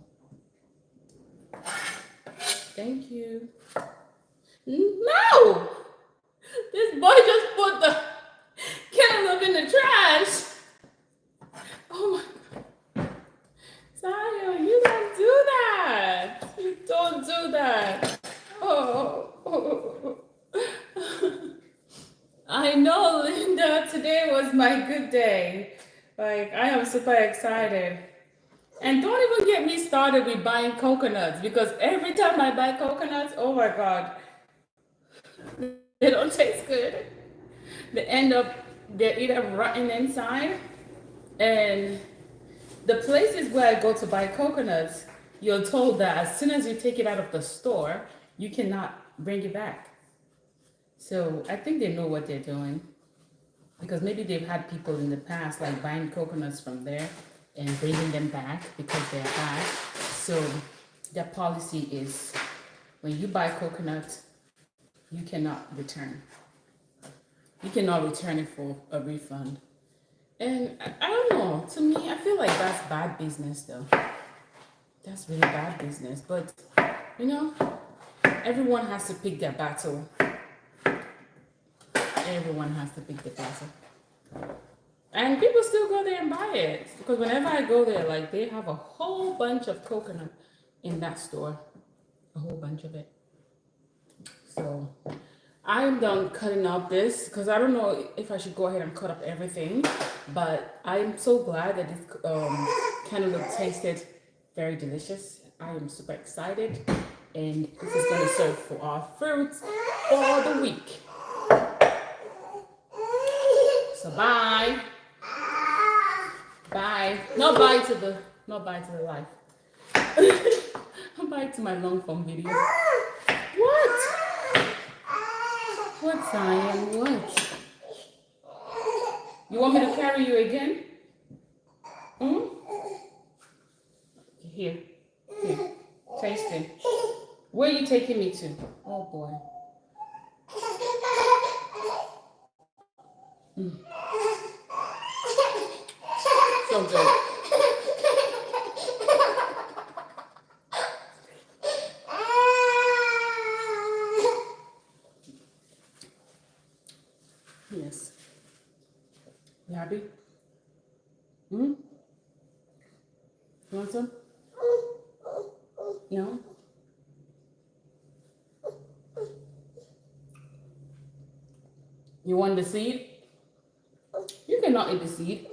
Thank you. No! This boy just put the cantaloupe in the trash. Oh my god. Zion, you don't do that. You don't do that. Oh. I know, Linda. Today was my good day. Like, I am super excited. And don't even get me started with buying coconuts, because every time I buy coconuts, oh my god, they don't taste good. They're either rotten inside. And the places where I go to buy coconuts, you're told that as soon as you take it out of the store, you cannot bring it back. So I think they know what they're doing, because maybe they've had people in the past like buying coconuts from there and bringing them back because they're bad. So their policy is, when you buy coconut, you cannot return. You cannot return it for a refund. And I don't know, to me, I feel like that's bad business though. That's really bad business. But, you know, everyone has to pick their battle. Everyone has to pick the battle. And people still go there and buy it. Because whenever I go there, like, they have a whole bunch of coconut in that store. A whole bunch of it. So I'm done cutting up this, because I don't know if I should go ahead and cut up everything. But I'm so glad that this cantaloupe tasted very delicious. I am super excited. And this is going to serve for our fruits for the week. So bye. Bye. Not bye to the life. Bye to my long form video. What? What, Zion? What? You want me to carry you again? Hmm? Here. Taste it. Where are you taking me to? Oh boy. So good. Yes. You happy? Hmm? want some? No? You want the seed? You cannot eat the seed.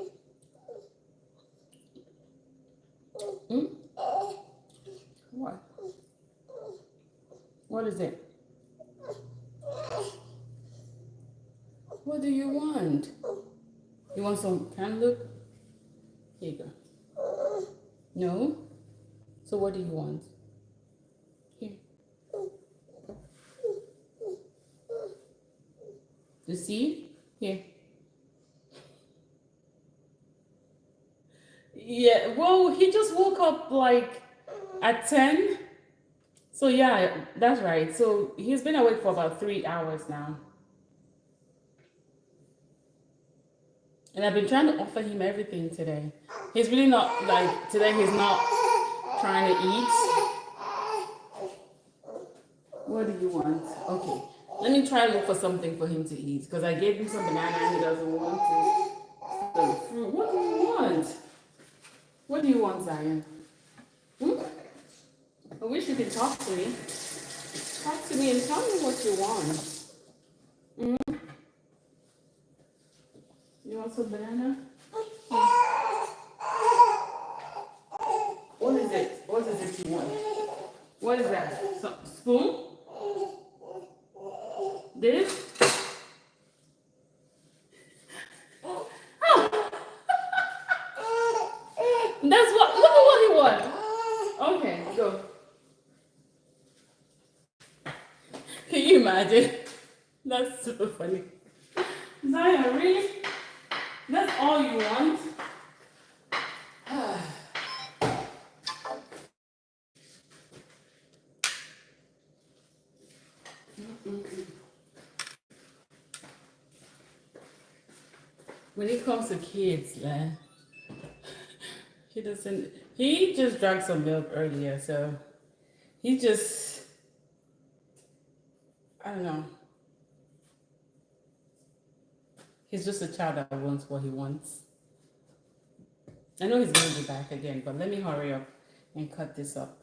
Hmm? What? What is it? What do you want? You want some cantaloupe? Here you go. No? So what do you want? Here. The seed? Here. Yeah, well, he just woke up like at 10. So yeah, that's right. So he's been awake for about 3 hours now. And I've been trying to offer him everything today. He's really not, like, today he's not trying to eat. What do you want? Okay. Let me try to look for something for him to eat. Because I gave him some banana and he doesn't want to. Some fruit. What do you want? What do you want, Zion? Hmm? I wish you could talk to me. Talk to me and tell me what you want. Hmm? You want some banana? What is it? What is it you want? What is that? Some spoon? This? That's what, look at what he wants. Okay, go. Can you imagine? That's so funny. Zion, really? That's all you want? When it comes to kids, man, he just drank some milk earlier, so he just, I don't know. He's just a child that wants what he wants. I know he's going to be back again, but let me hurry up and cut this up.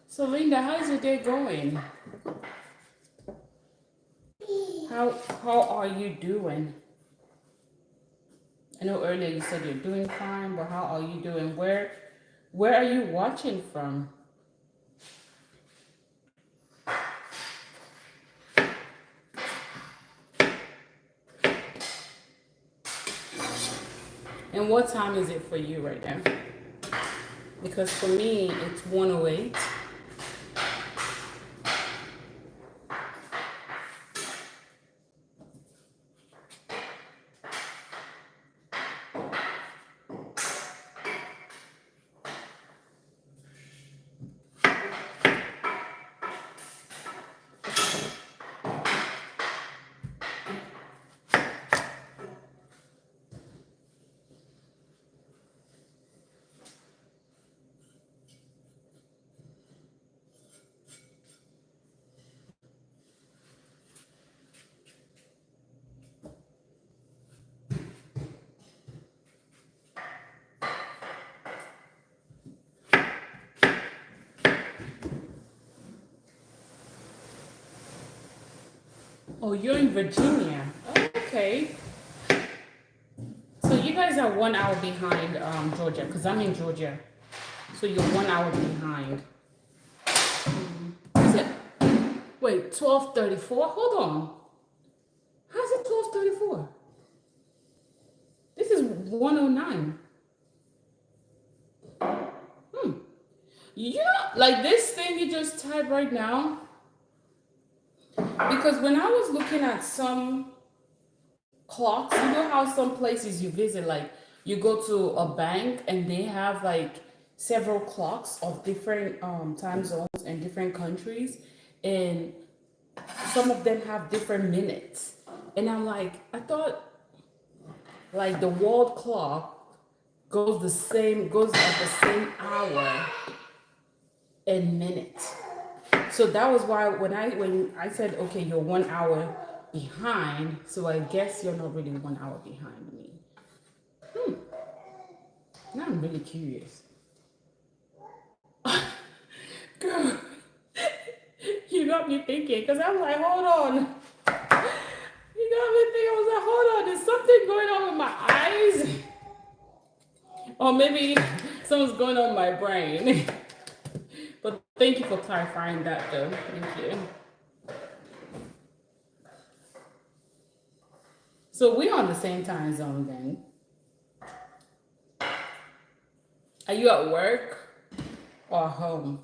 So Linda, how's your day going? How are you doing? I know earlier you said you're doing fine, but how are you doing? Where are you watching from? And what time is it for you right now? Because for me, it's 1:08. Oh, you're in Virginia. Okay. So you guys are 1 hour behind Georgia, because I'm in Georgia. So you're 1 hour behind. Is it? Wait, 12:34? Hold on. How's it 12:34? This is 1:09. You know, like this thing you just typed right now, because when I was looking at some clocks, you know how some places you visit, like you go to a bank and they have like several clocks of different time zones and different countries, and some of them have different minutes. And I'm like, I thought like the world clock goes at the same hour and minute. So that was why when I said, okay, you're 1 hour behind, so I guess you're not really 1 hour behind me. Now I'm really curious. Girl, you got me thinking, because I'm like, hold on. You got me thinking, I was like, hold on, there's something going on with my eyes. Or maybe something's going on in my brain. But thank you for clarifying that though. Thank you. So we're on the same time zone then. Are you at work or home?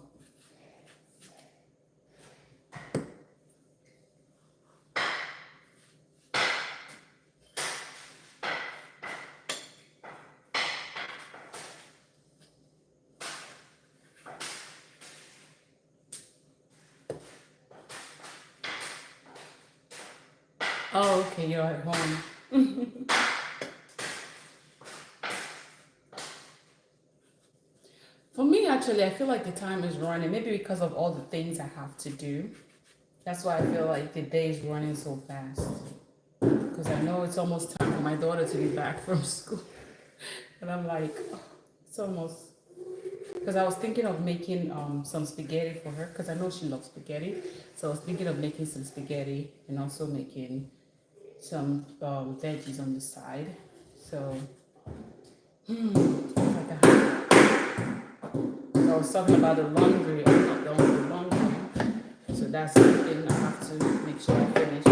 Oh, okay, you're at home. For me, actually, I feel like the time is running, maybe because of all the things I have to do. That's why I feel like the day is running so fast. Because I know it's almost time for my daughter to be back from school. And I'm like, oh, it's almost. Because I was thinking of making some spaghetti for her, because I know she loves spaghetti. So I was thinking of making some spaghetti and also making some veggies on the side. So, like I was talking about the laundry. I'm not done with the laundry. So that's something I have to make sure I finish.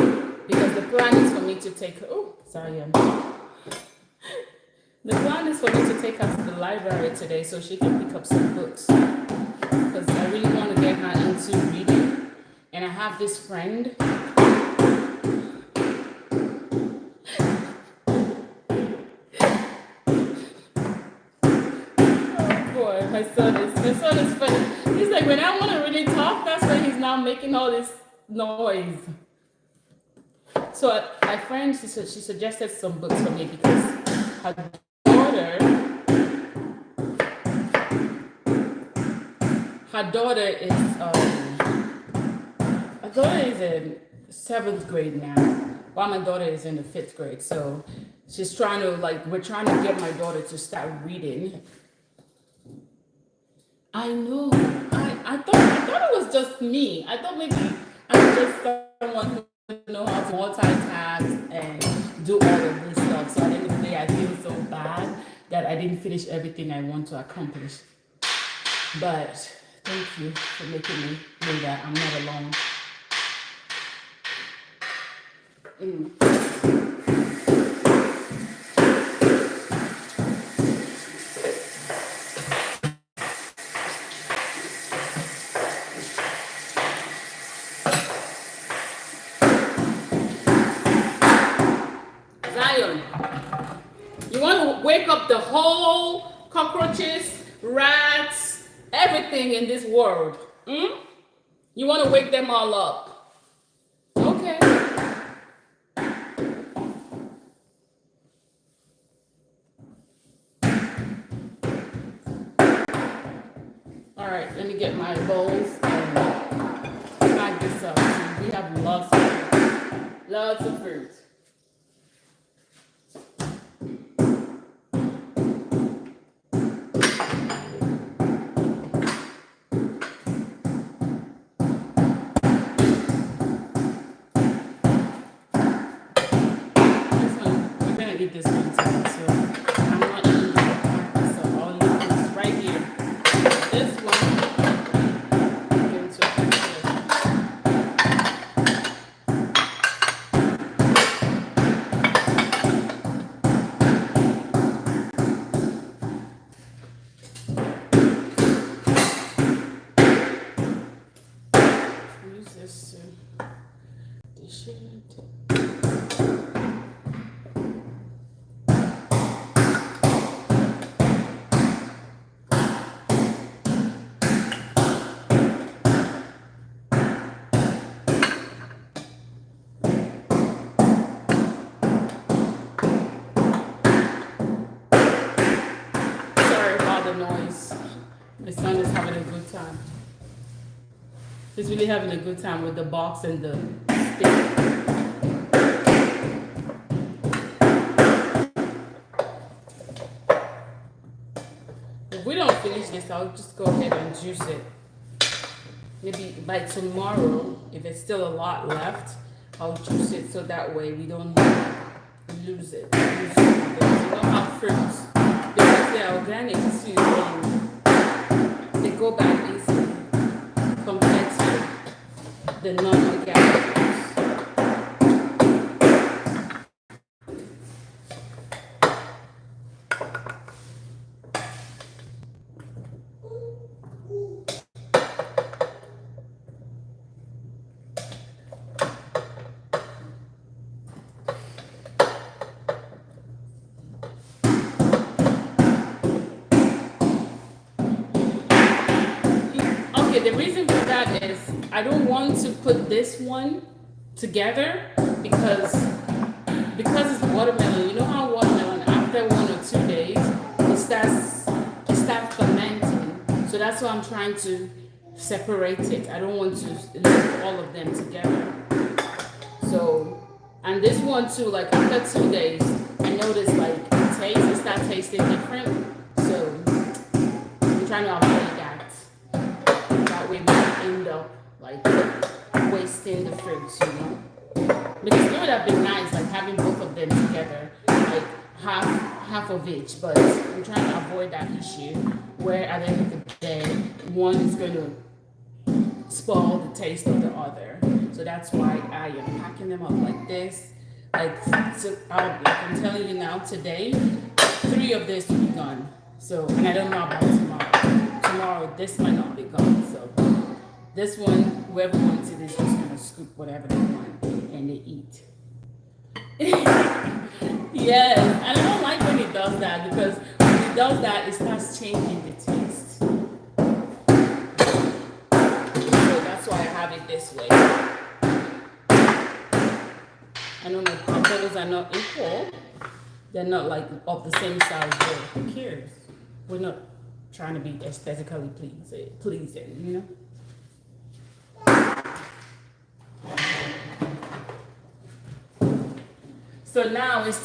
Because the plan is for me to take her. Oh, sorry. The plan is for me to take her to the library today so she can pick up some books. Because I really want to get her into reading. And I have this friend. My son is funny. He's like, when I want to really talk, that's when he's now making all this noise. So my friend, she suggested some books for me because her daughter, her daughter is in 7th grade now, while my daughter is in the 5th grade. So she's trying to we're trying to get my daughter to start reading. I know. I thought it was just me. I thought maybe I'm just someone who know how to multitask and do all of this stuff. So at the end of the day, I feel so bad that I didn't finish everything I want to accomplish. But thank you for making me know that I'm not alone. Zion, you want to wake up the whole cockroaches, rats, everything in this world. You want to wake them all up. Okay. All right, let me get my bowls and pack this up. We have lots of fruit. Lots of fruit. Eat this one too, so I'm not eating the so I'll leave this right here. This one, I'm going to use this to dish it. My son is having a good time. He's really having a good time with the box and the stick. If we don't finish this, I'll just go ahead and juice it. Maybe by tomorrow, if it's still a lot left, I'll juice it so that way we don't lose it. Lose it. You know how fruits, because they're organic too, they go bad easily compared to the non-organic fruits. Okay, the reason for that is I don't want to put this one together because it's watermelon. You know how watermelon after 1 or 2 days it starts fermenting. So that's why I'm trying to separate it. I don't want to leave all of them together. So, and this one too, like after 2 days, I noticed like it starts tasting different. So I'm trying to avoid that. That way we don't end up like wasting the fruits, you know. Because it would have been nice, like having both of them together, like half of each. But I'm trying to avoid that issue, where at the end of the day, one is going to spoil the taste of the other. So that's why I am packing them up like this. Like, I'm telling you now, today, 3 of this will be gone. So, and I don't know about tomorrow. Tomorrow, this might not be gone. So, this one, whoever wants it is just gonna scoop whatever they want and they eat. Yes, and I don't like when he does that because when he does that, it starts changing the taste. So that's why I have it this way. I know my potatoes are not equal. They're not like of the same size, but who cares? We're not trying to be aesthetically pleasing, you know? So now this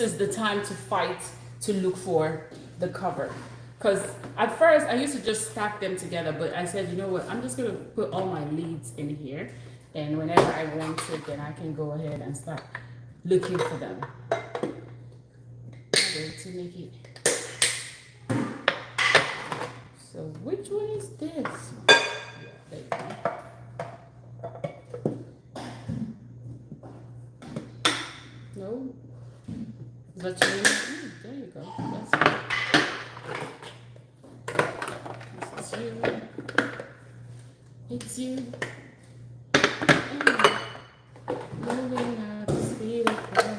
is the time to fight to look for the cover. Because at first I used to just stack them together, but I said, you know what, I'm just gonna put all my leads in here. And whenever I want it, then I can go ahead and start looking for them. To make it. So which one is this? There you go. No. Is that you? There you go. That's it. This is you. It's you. Moving at the speed of light.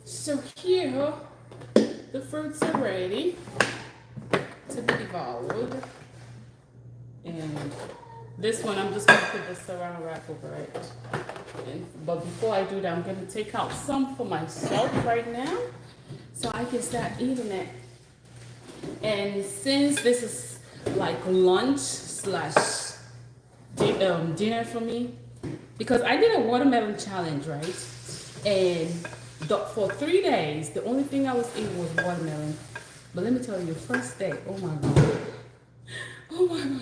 So here, the fruits are ready to be devoured. And this one, I'm just going to put the saran wrap over it. But before I do that, I'm going to take out some for myself right now so I can start eating it. And since this is like lunch slash dinner for me, because I did a watermelon challenge, right? And for 3 days, the only thing I was eating was watermelon. But let me tell you, first day, oh my God. Oh my God.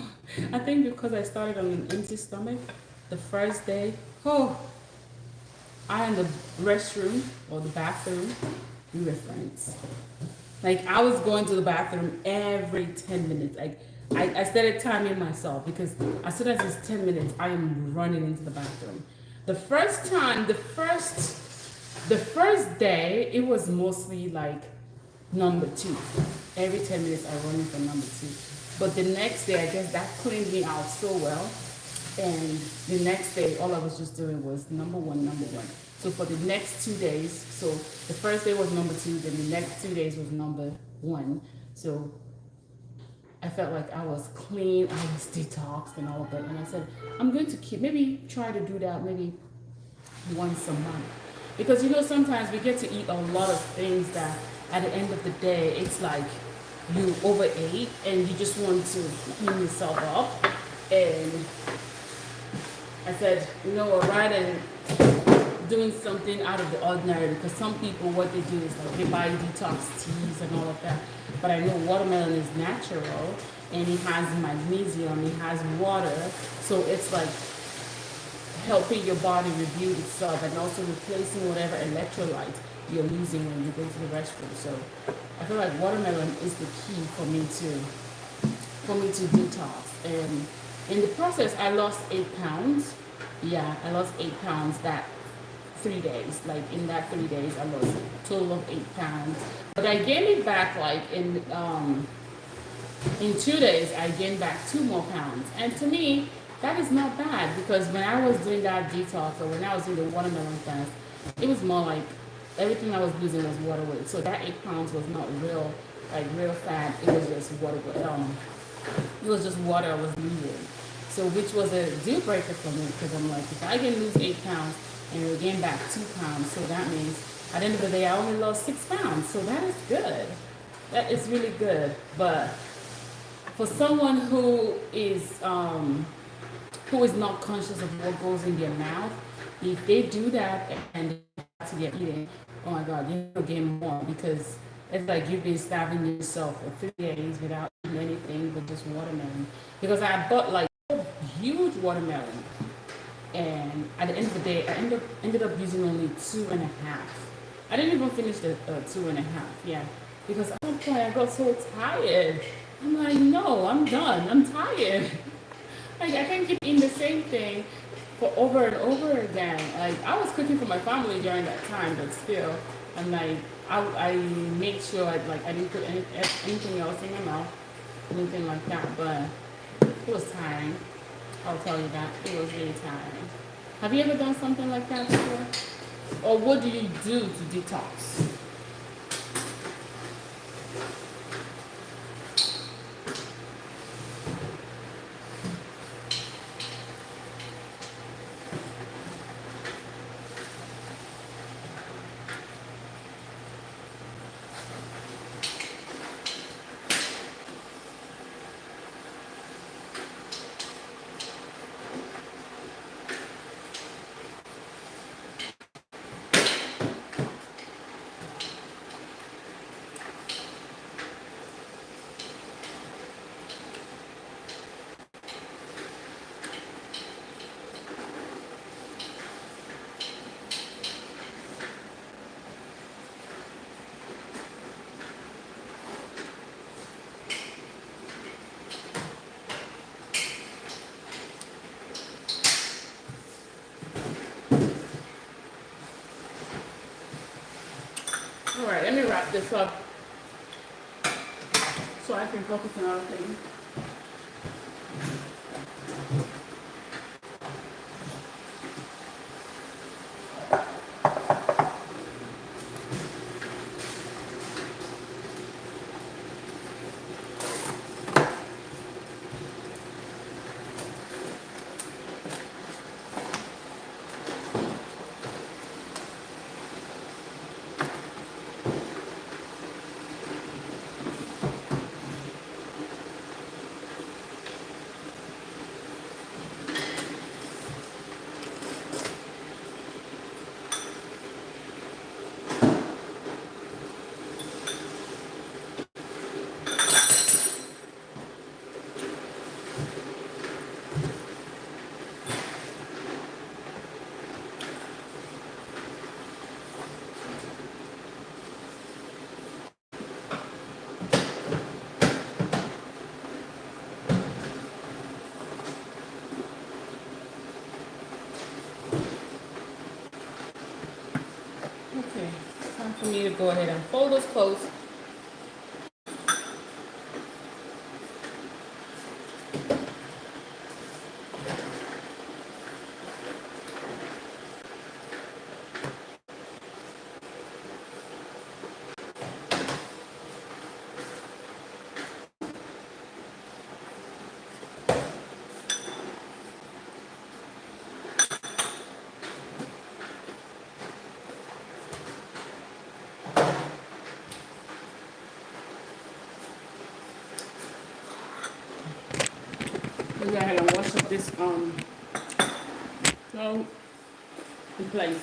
I think because I started on an empty stomach, the first day, I in the restroom or the bathroom, we were friends. Like I was going to the bathroom every 10 minutes. Like I started timing myself because as soon as it's 10 minutes, I am running into the bathroom. The first day, it was mostly like number 2. Every 10 minutes I run into number 2. But the next day, I guess that cleaned me out so well. And the next day, all I was just doing was number one. So for the next 2 days, so the first day was number 2, then the next 2 days was number 1. So I felt like I was clean, I was detoxed and all of that. And I said, I'm going to maybe try to do that maybe once a month. Because you know, sometimes we get to eat a lot of things that at the end of the day, it's like you overate and you just want to clean yourself up. And I said, you know what, rather than doing something out of the ordinary, because some people, what they do is like they buy detox teas and all of that. But I know watermelon is natural and it has magnesium, it has water. So it's like helping your body rebuild itself and also replacing whatever electrolyte you're losing when you go to the restroom. So I feel like watermelon is the key for me to detox. And in the process, I lost 8 pounds. Yeah, I lost 8 pounds that 3 days. Like in that 3 days, I lost a total of 8 pounds. But I gained it back like in 2 days, I gained back 2 more pounds. And to me, that is not bad because when I was doing that detox or when I was doing the watermelon fast, it was more like everything I was losing was water weight. So that 8 pounds was not real, like real fat. It was just water weight. It was just water I was losing. So which was a deal breaker for me because I'm like, if I can lose 8 pounds and gain back 2 pounds, so that means at the end of the day, I only lost 6 pounds. So that is good. That is really good. But for someone who is not conscious of what goes in their mouth, if they do that and to their eating, oh my God, you'll gain more because it's like you've been starving yourself for 3 days without eating anything but just watermelon. Because I bought like a huge watermelon, and at the end of the day, I ended up using only 2.5. I didn't even finish the 2.5. Yeah, because at one point I got so tired. I'm like, no, I'm done. I'm tired. Like I can't keep eating the same thing for over and over again. Like I was cooking for my family during that time, but still, I'm like, I made sure I didn't put anything else in my mouth, anything like that. But it was tiring. I'll tell you that it was really tiring. Have you ever done something like that before? Or what do you do to detox? All right, let me wrap this up so I can focus on other things. Okay, time for me to go ahead and fold those clothes. go ahead and wash up this so in place.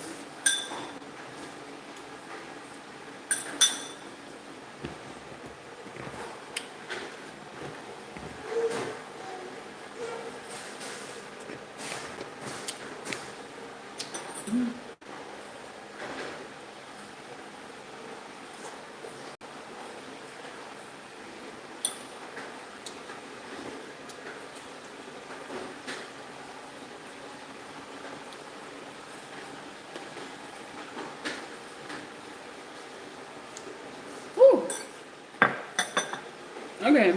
Whew. Okay. I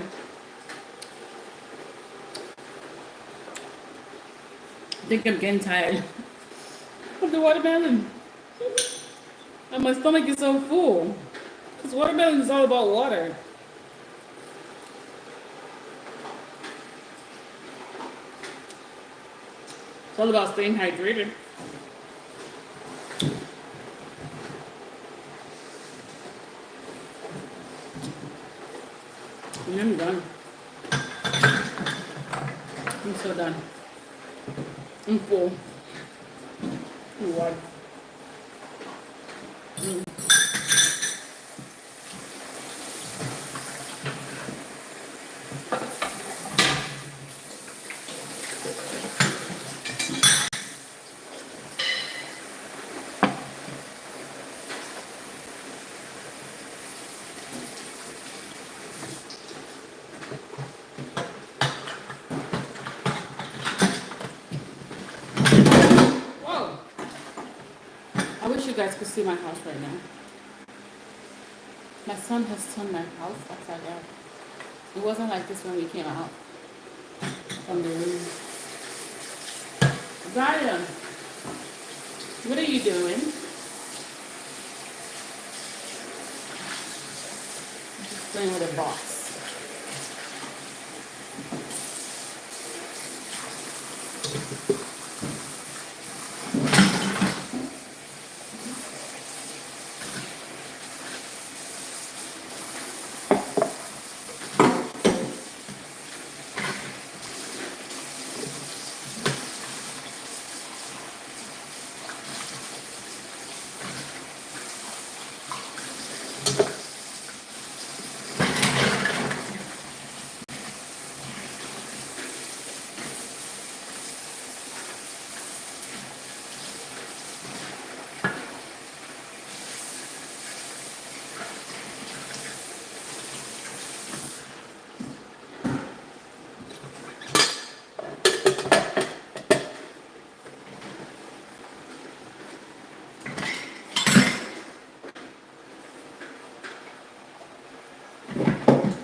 think I'm getting tired of the watermelon. And my stomach is so full. Because watermelon is all about water. It's all about staying hydrated. And I'm done. I'm so done. I'm full. What? Whoa! I wish you guys could see my house right now. My son has turned my house upside down. It wasn't like this when we came out from the room. Zion, what are you doing? Just playing with a box.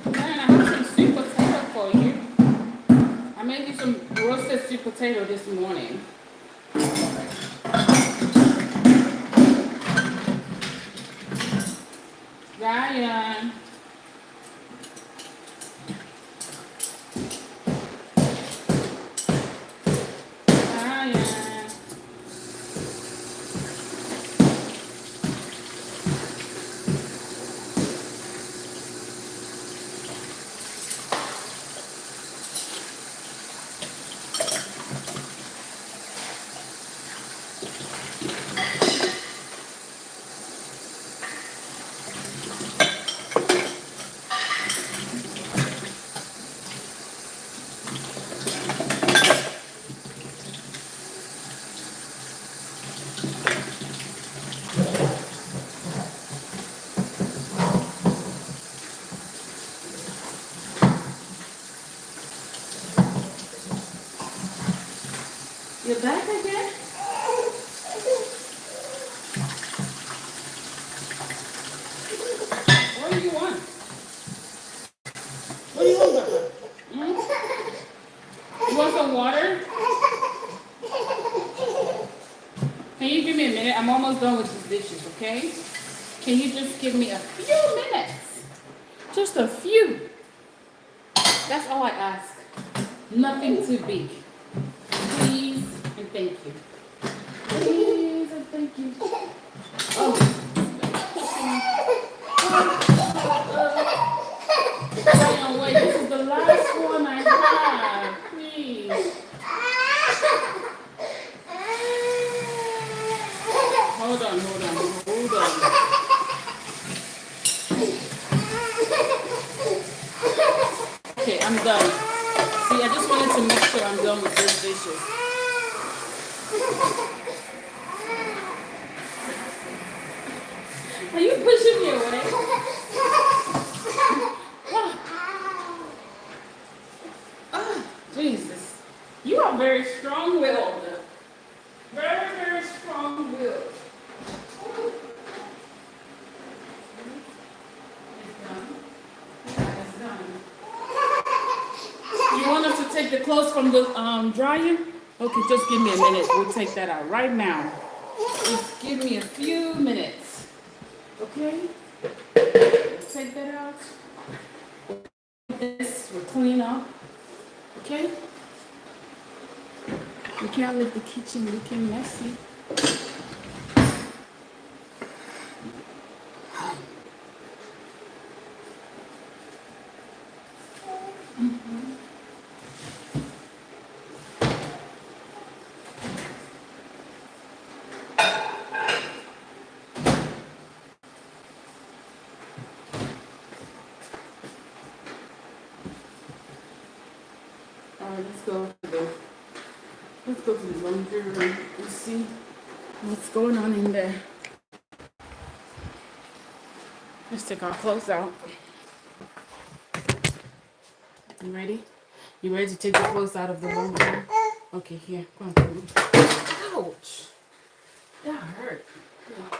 Man, I have some sweet potato for you. I made you some roasted sweet potato this morning. Zion. Zion. You're back again? What do you want? What do you want, Papa? You want some water? Can you give me a minute? I'm almost done with these dishes, okay? Can you just give me a few minutes? Just a few. That's all I ask. Nothing too big. Please and thank you. Please and thank you. Oh. Wait, this is the last one I have. Please. done. See, I just wanted to make sure I'm done with those dishes. Are you pushing me away? Jesus. You are very strong-willed. Very, very strong-willed. It's done. Yeah, it's done. You want us to take the clothes from the dryer? Okay, just give me a minute. We'll take that out right now. Just give me a few minutes. Okay? We'll take that out. This will clean up. Okay? We can't leave the kitchen looking messy. Alright, let's go to the laundry room and see what's going on in there. Let's take our clothes out. You ready? You ready to take the clothes out of the laundry room? Okay, here. Go on, please. Ouch. That hurt. Yeah.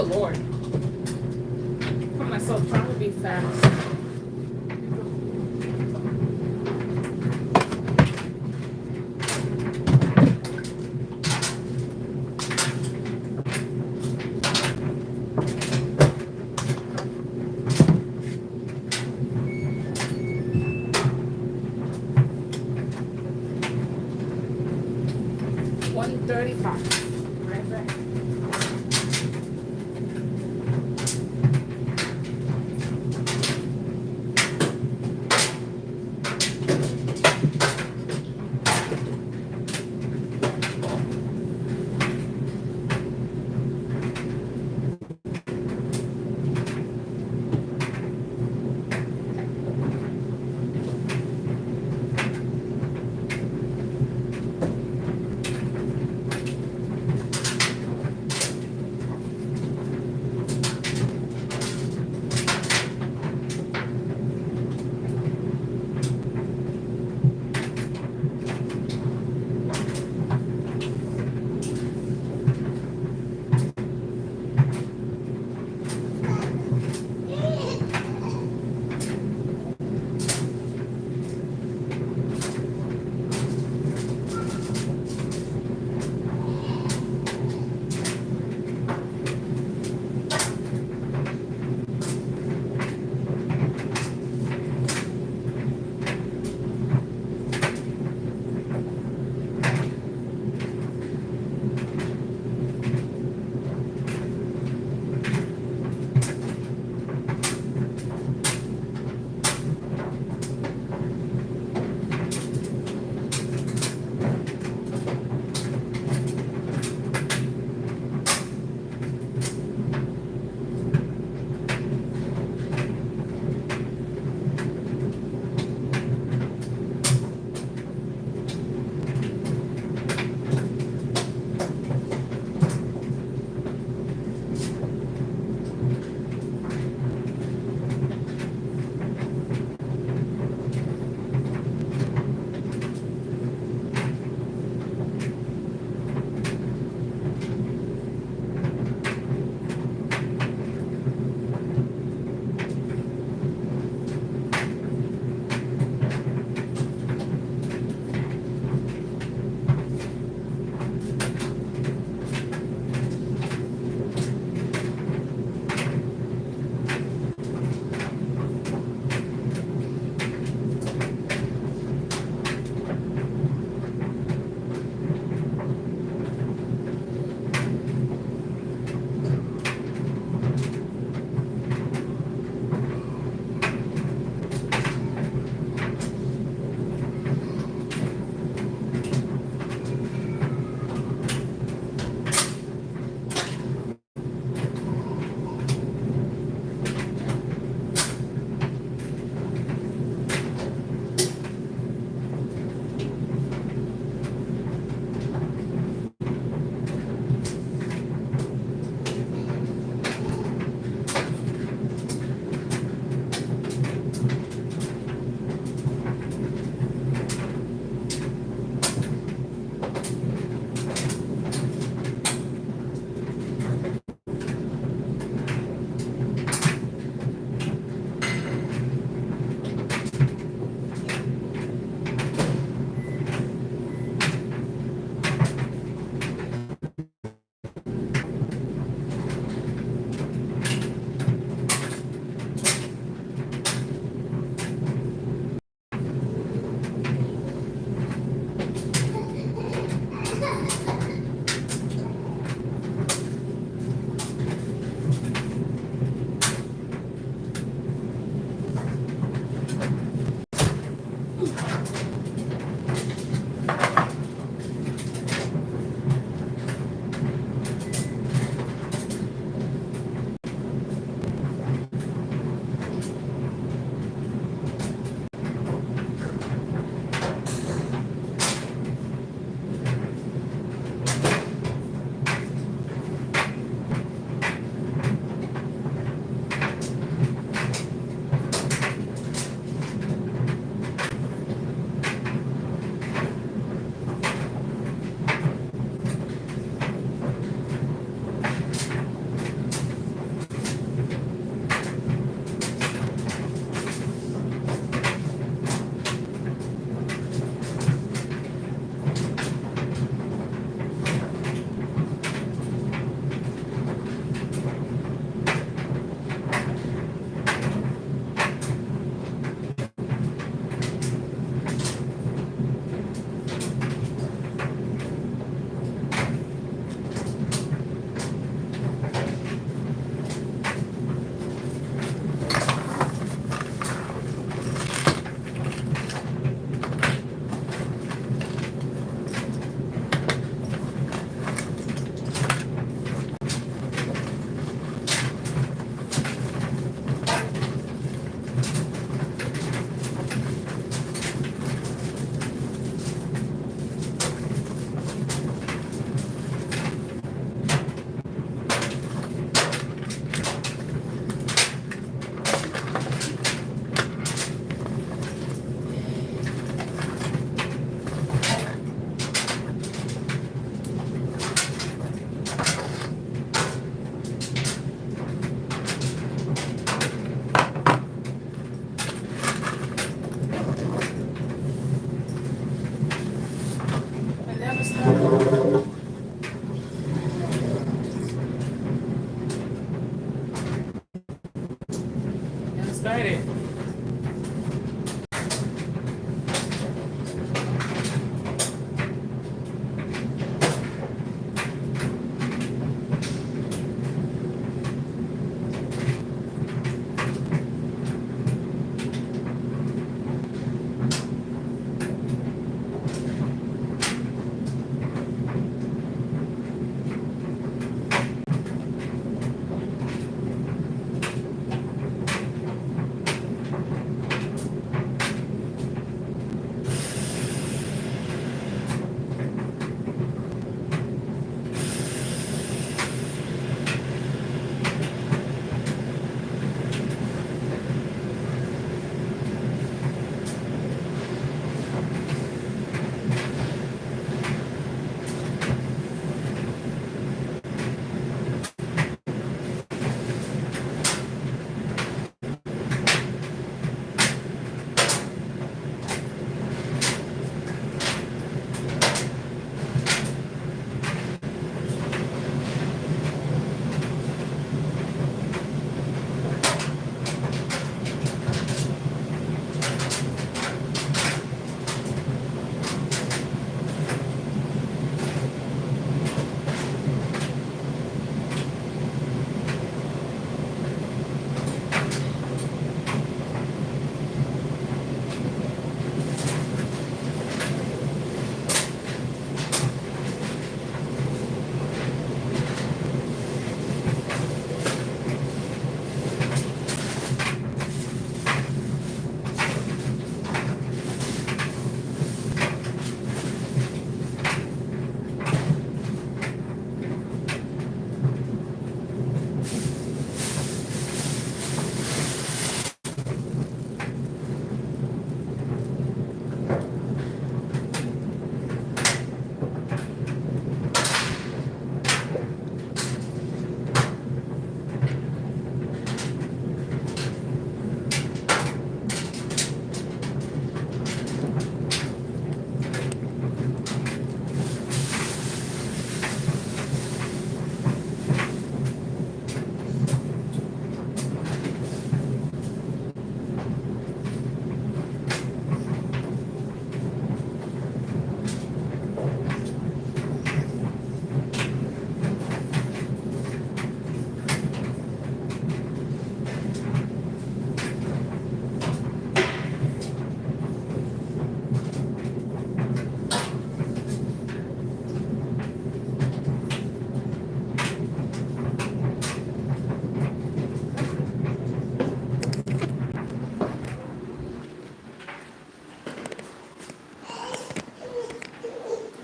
Lord. Put myself trying to be fast. $135. Right back.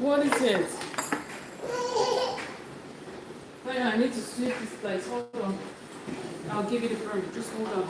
What is it? Wait, I need to sweep this place. Hold on. I'll give you the broom. Just hold on.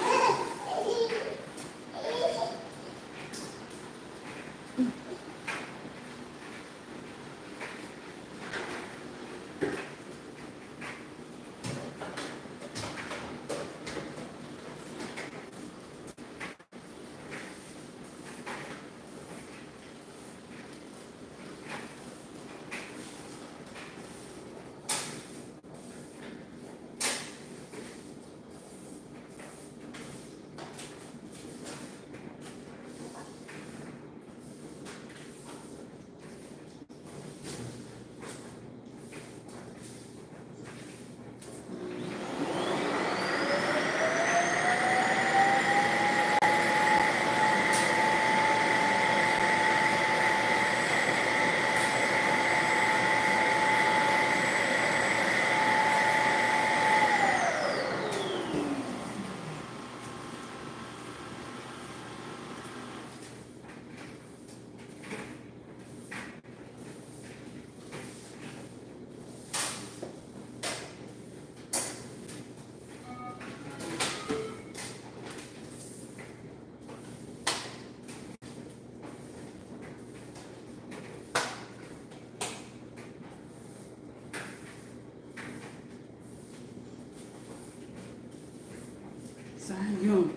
Zion.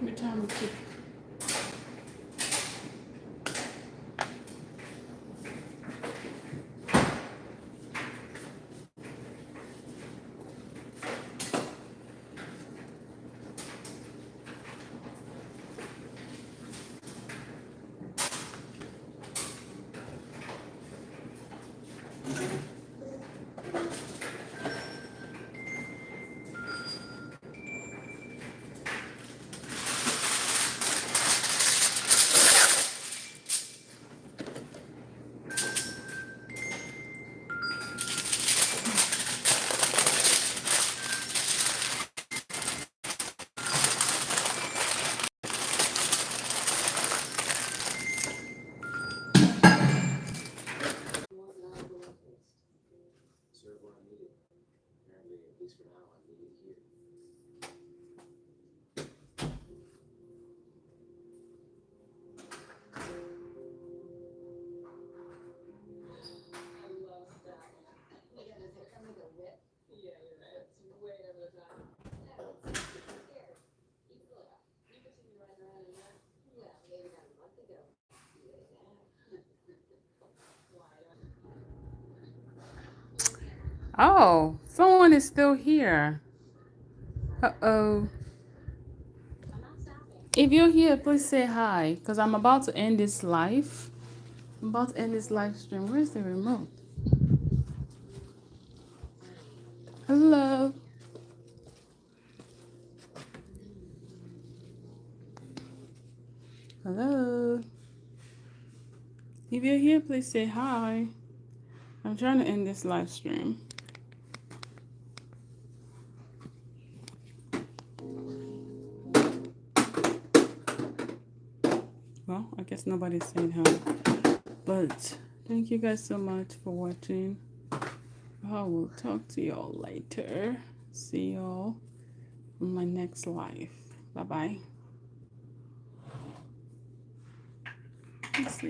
Every time we keep. Oh, someone is still here. Uh-oh. If you're here, please say hi, because I'm about to end this live. I'm about to end this live stream. Where's the remote? Hello. Hello. If you're here, please say hi. I'm trying to end this live stream. Well, I guess nobody's saying hi. But thank you guys so much for watching. I will talk to y'all later. See y'all on my next live. Bye bye. Let's see.